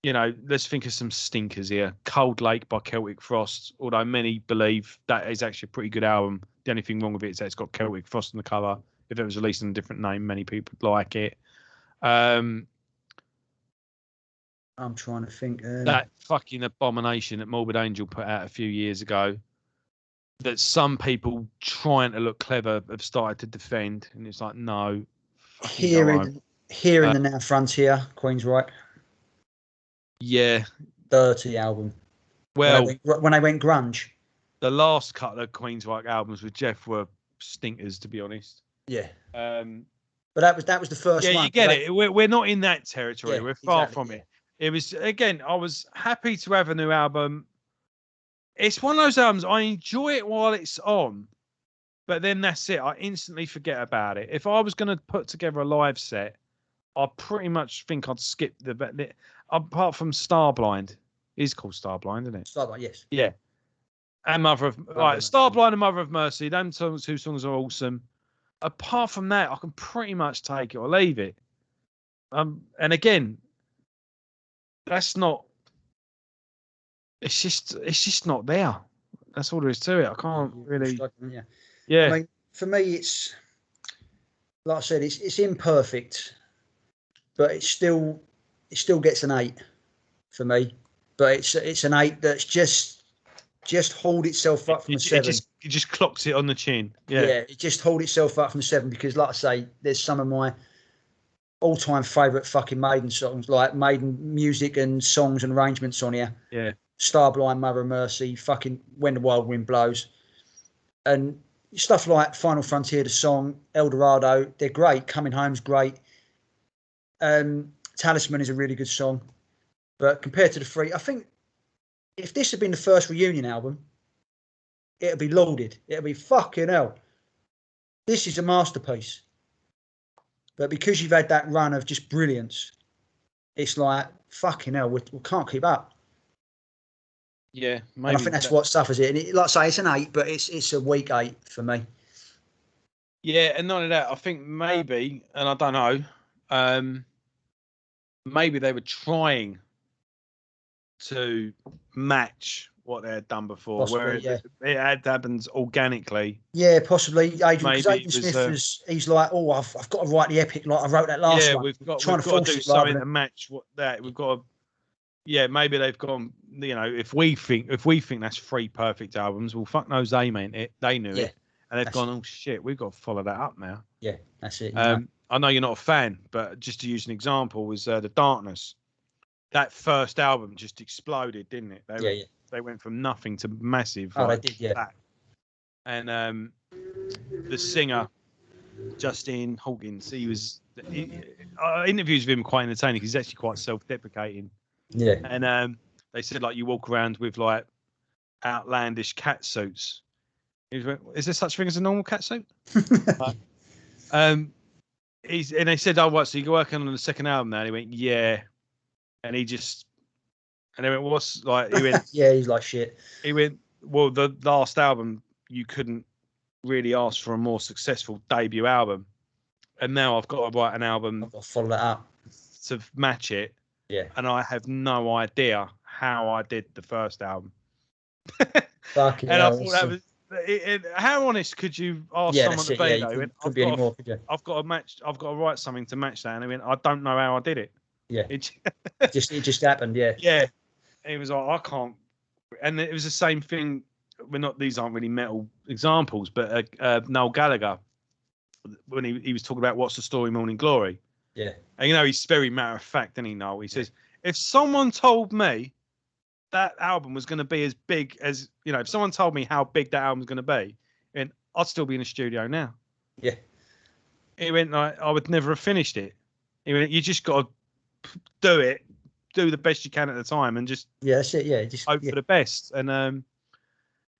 You know, let's think of some stinkers here. Cold Lake by Celtic Frost, although many believe that is actually a pretty good album. The only thing wrong with it is that it's got Celtic Frost on the cover. If it was released in a different name, many people like it. I'm trying to think. That fucking abomination that Morbid Angel put out a few years ago, that some people trying to look clever have started to defend, and it's like, no. Here in the Now Frontier, Queensryche. Yeah. Dirty album. Well, when I went grunge. The last couple of Queensryche albums with Jeff were stinkers, to be honest. Yeah. But that was the first one. Yeah, you get it. We're not in that territory. We're far from it. It was, again, I was happy to have a new album. It's one of those albums, I enjoy it while it's on, But then that's it. I instantly forget about it. If I was going to put together a live set, I pretty much think I'd skip the apart from Starblind. It's called Starblind, isn't it? Starblind, yes. Yeah. And Mother of Starblind and Mother of Mercy. Them two songs are awesome. Apart from that, I can pretty much take it or leave it. And again, that's not. It's just not there. That's all there is to it. I can't really. Yeah. I mean, for me, it's like I said, it's imperfect, but it still gets an 8 for me. But it's an 8 that's just hold itself up from a 7. It just clocks it on the chin. Yeah, it just hold itself up from a 7 because, like I say, there's some of my all-time favourite fucking Maiden songs, like Maiden music and songs and arrangements on here. Yeah. Starblind, Mother of Mercy, fucking When the Wild Wind Blows, and stuff like Final Frontier, the song, El Dorado, they're great. Coming Home's great. Talisman is a really good song, but compared to the 3, I think if this had been the first reunion album, it'd be lauded. It'd be fucking hell. This is a masterpiece. But because you've had that run of just brilliance, it's like fucking hell. We can't keep up. Yeah, maybe. And I think that's what suffers it. And like I say, it's an 8, but it's a weak 8 for me. Yeah, and not only that, I think maybe, and I don't know, maybe they were trying to match what they had done before, Possibly, where it had happened organically. Yeah, possibly. Adrian Smith was, he's like, oh, I've got to write the epic like I wrote that last one. We've got to do something to match what that we've got to. Yeah, maybe they've gone. You know, if we think that's 3 perfect albums, well, fuck knows they meant it. They knew it, and they've gone. Oh shit, we've got to follow that up now. Yeah, that's it. I know you're not a fan, but just to use an example, was The Darkness. That first album just exploded, didn't it? They went from nothing to massive. Oh, they did, yeah. That. And the singer Justin Hawkins, interviews with him quite entertaining. He's actually quite self-deprecating. Yeah. And they said like you walk around with like outlandish cat suits. He went, is there such thing as a normal cat suit? And they said, oh, what? So you're working on the second album now? And he went, yeah. And they went, what's like? He went, yeah, he's like shit. He went, well, the last album you couldn't really ask for a more successful debut album, and now I've got to write an album. I've got to follow that up to match it. Yeah. And I have no idea how I did the first album. Fucking and hell, I thought that was. How honest could you ask someone to be? Yeah, couldn't be any more, could you? I've got to write something to match that, and I mean, I don't know how I did it. Yeah, it just happened. Yeah, yeah. It was like I can't, and it was the same thing. These aren't really metal examples, but Noel Gallagher, when he was talking about What's the Story, Morning Glory. Yeah, and he's very matter of fact, isn't he? Noel, he says, if someone told me that album was going to be as big as, if someone told me how big that album was going to be, and I'd still be in the studio now. Yeah. He went, like, I would never have finished it. He went, you just got to do the best you can at the time, and just that's it. Yeah, just hope for the best. And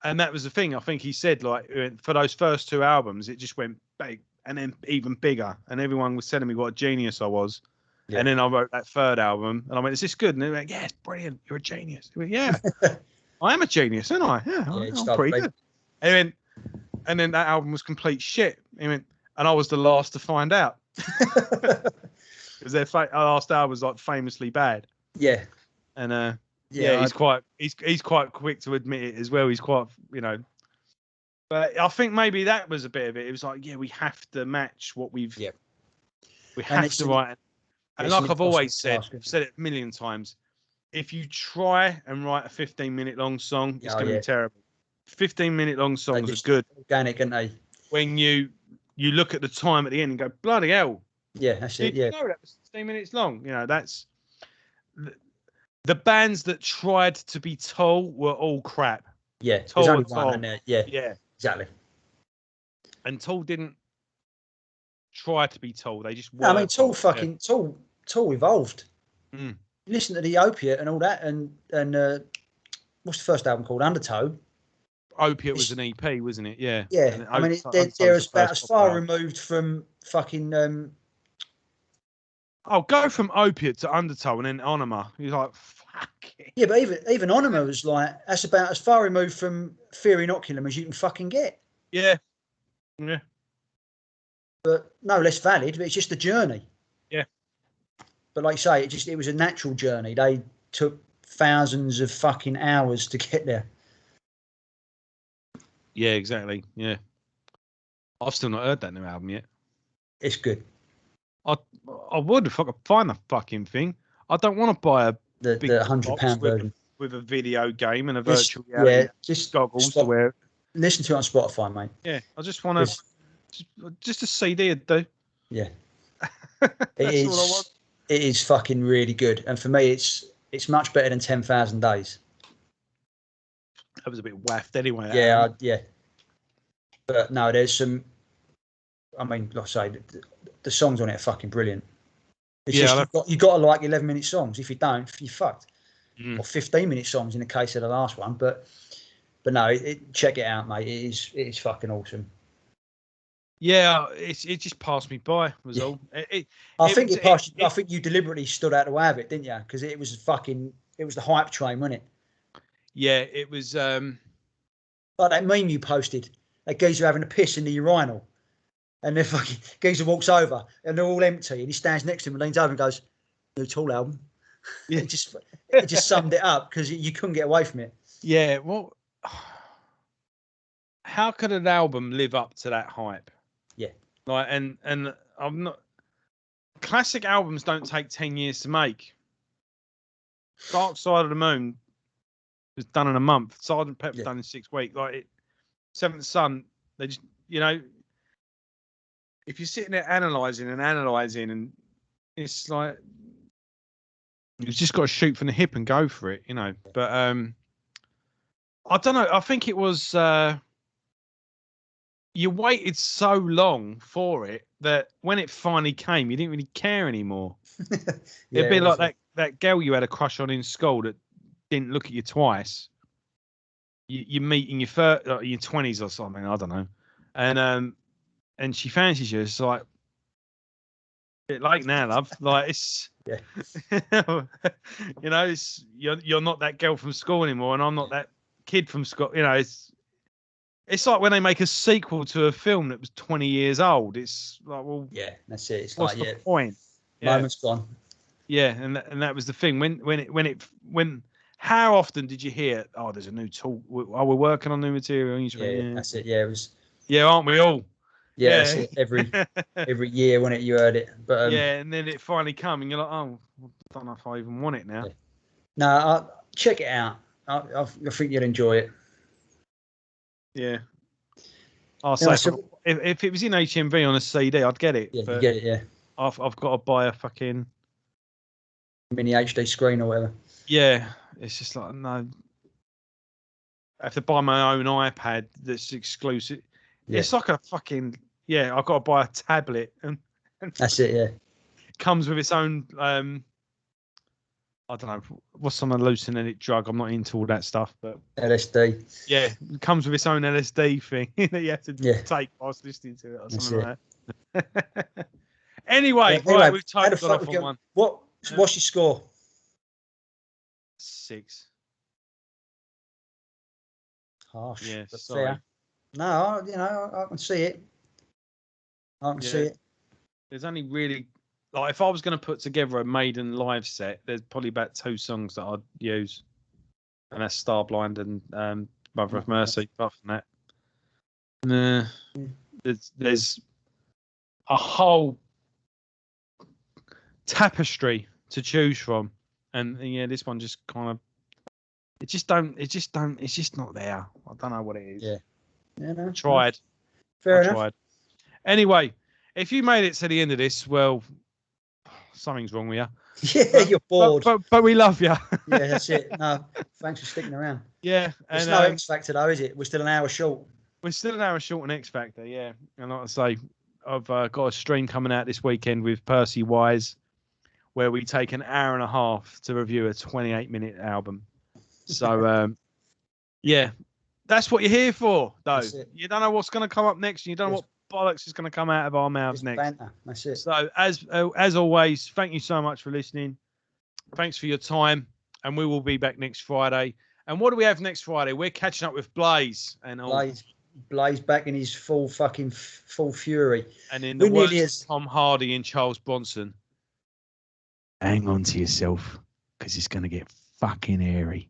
that was the thing. I think he said, like, for those first 2 albums, it just went big, and then even bigger, and everyone was telling me what a genius I was. Yeah. And then I wrote that 3rd album, and I went, is this good? And they went, yeah, it's brilliant. You're a genius. He went, yeah, I am a genius, aren't I? Yeah, I'm pretty good. And then that album was complete shit. He went, and I was the last to find out. Because their last album was like famously bad. Yeah. And he's quite quick to admit it as well. He's quite, But I think maybe that was a bit of it. It was like, we have to match what we've. Yeah. We have to write. And like I've always said, I've said it a million times, if you try and write a 15-minute long song, it's going to be terrible. 15-minute long songs are good. Organic, aren't they? When you look at the time at the end and go, bloody hell. Yeah, that's it. You know that was 16 minutes long. That's the bands that tried to be tall were all crap. Yeah, there's only one in there. Yeah, exactly. And Tool didn't try to be Tool. They just were. I mean, Tool evolved. You listen to the Opiate and all that, and what's the first album called? Undertow. Opiate was an EP, wasn't it? Yeah. Yeah, I mean, they're about as far removed from fucking. Oh, go from Opiate to Undertow and then Onoma. You're like, fuck it. Yeah, but even Onoma was like, that's about as far removed from Fear Inoculum as you can fucking get. Yeah. Yeah. But no less valid, but it's just a journey. Yeah. But like you say, it was a natural journey. They took thousands of fucking hours to get there. Yeah, exactly. Yeah. I've still not heard that new album yet. It's good. I would if I could find the fucking thing. I don't want to buy the £100 version with a video game and a virtual reality goggles to wear. Listen to it on Spotify, mate. Yeah, I just want to just a CD would do. Yeah, That's all I want. It is fucking really good, and for me, it's much better than 10,000 Days. That was a bit waffed anyway. Yeah, yeah. But no, there's some. I mean, like I say, the songs on it are fucking brilliant. It's just you got to like 11-minute songs. If you don't, you're fucked. Or 15-minute songs in the case of the last one. But no, check it out, mate. It is fucking awesome. Yeah, it just passed me by. Was all. I think you deliberately stood out the way of it, didn't you? Because it was the hype train, wasn't it? Yeah, it was. Like that meme you posted. That geezer having a piss in the urinal. And the fucking geezer walks over and they're all empty and he stands next to him and leans over and goes, "New Tool album." Yeah. it just summed it up because you couldn't get away from it. Yeah, well, how could an album live up to that hype? Yeah. Like, and I'm not. Classic albums don't take 10 years to make. Dark Side of the Moon was done in a month. Sergeant Pepper done in 6 weeks. Like Seventh Son, they just, if you're sitting there analysing, and it's like you've just got to shoot from the hip and go for it, But I don't know. I think it was you waited so long for it that when it finally came, you didn't really care anymore. It'd be like that girl you had a crush on in school that didn't look at you twice. You meet in your 20s or something. I don't know, and she fancies you. It's like, bit late now, love. Like it's, it's you're not that girl from school anymore, and I'm not that kid from school. It's like when they make a sequel to a film that was 20 years old. It's like, well, yeah, that's it. It's what's like, the point? Moment's gone. Yeah, and that was the thing. When how often did you hear? Oh, there's a new tool. We're working on new material. Yeah, that's it. Yeah, it was. Yeah, aren't we all? Yeah, that's it. Every year when you heard it, but and then it finally come, and you're like, oh, I don't know if I even want it now. Yeah. No, check it out. I think you'll enjoy it. Yeah. I'll say if it was in HMV on a CD, I'd get it. Yeah, you get it. Yeah. I've got to buy a fucking mini HD screen or whatever. Yeah, it's just like, no. I have to buy my own iPad that's exclusive. Yeah. It's like a fucking I've got to buy a tablet and that's it. Yeah. It comes with its own I don't know what's some hallucinogenic drug. I'm not into all that stuff, but LSD. Yeah, it comes with its own LSD thing that you have to take whilst listening to it or something like that. Anyway, right, we've totally got off on one. What's your score? 6. Harsh. Yeah, but sorry. Fair. No, I can see it. I can see it. There's only really, like, if I was going to put together a Maiden live set, there's probably about 2 songs that I'd use, and that's Starblind and Mother of Mercy. Apart from that, there's a whole tapestry to choose from, and this one just kind of, it's just not there. I don't know what it is. Yeah. No, tried. Fair enough. Tried. Anyway, if you made it to the end of this, well, something's wrong with you. Yeah, you're bored. But we love you. Yeah, that's it. No, thanks for sticking around. Yeah. It's no X Factor though, is it? We're still an hour short. We're still an hour short on X Factor, yeah. And like I say, I've got a stream coming out this weekend with Percy Wise, where we take an hour and a half to review a 28-minute album. So, that's what you're here for, though. That's it. You don't know what's going to come up next, and you don't know what bollocks is going to come out of our mouths next. Banter. That's it. So, as always, thank you so much for listening. Thanks for your time, and we will be back next Friday. And what do we have next Friday? We're catching up with Blaze and all. Blaze back in his full fury. And in the words of Tom Hardy and Charles Bronson, hang on to yourself, because it's going to get fucking hairy.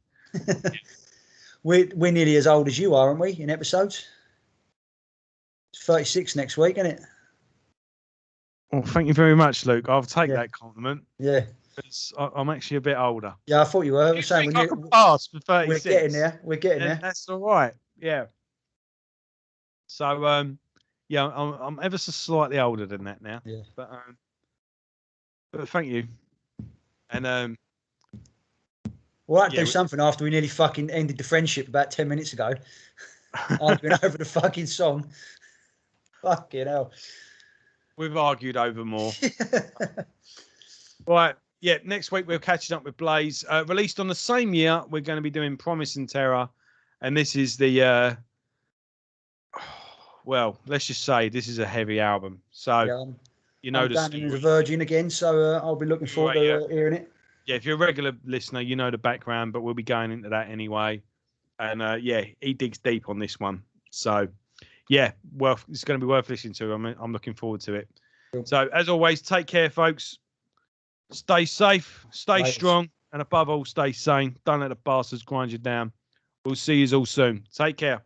We're nearly as old as you are, aren't we, in episodes? It's 36 next week, isn't it? Well, thank you very much, Luke. I'll take that compliment. Yeah. Because I'm actually a bit older. Yeah, I thought you were. I'm saying I could pass for 36. We're getting there. We're getting there. That's all right. Yeah. So, I'm ever so slightly older than that now. Yeah. But thank you. And we'll have to do something after we nearly fucking ended the friendship about 10 minutes ago. Arguing over the fucking song. Fucking hell. We've argued over more. Right. Yeah, next week we're catching up with Blaze. Released on the same year, we're going to be doing Promise and Terror. And this is the... well, let's just say this is a heavy album. So, you know... I'm down as a virgin again, so I'll be looking forward to hearing it. Yeah, if you're a regular listener, you know the background, but we'll be going into that anyway. And, he digs deep on this one. So, yeah, it's going to be worth listening to. I'm looking forward to it. Cool. So, as always, take care, folks. Stay safe, stay strong, and above all, stay sane. Don't let the bastards grind you down. We'll see you all soon. Take care.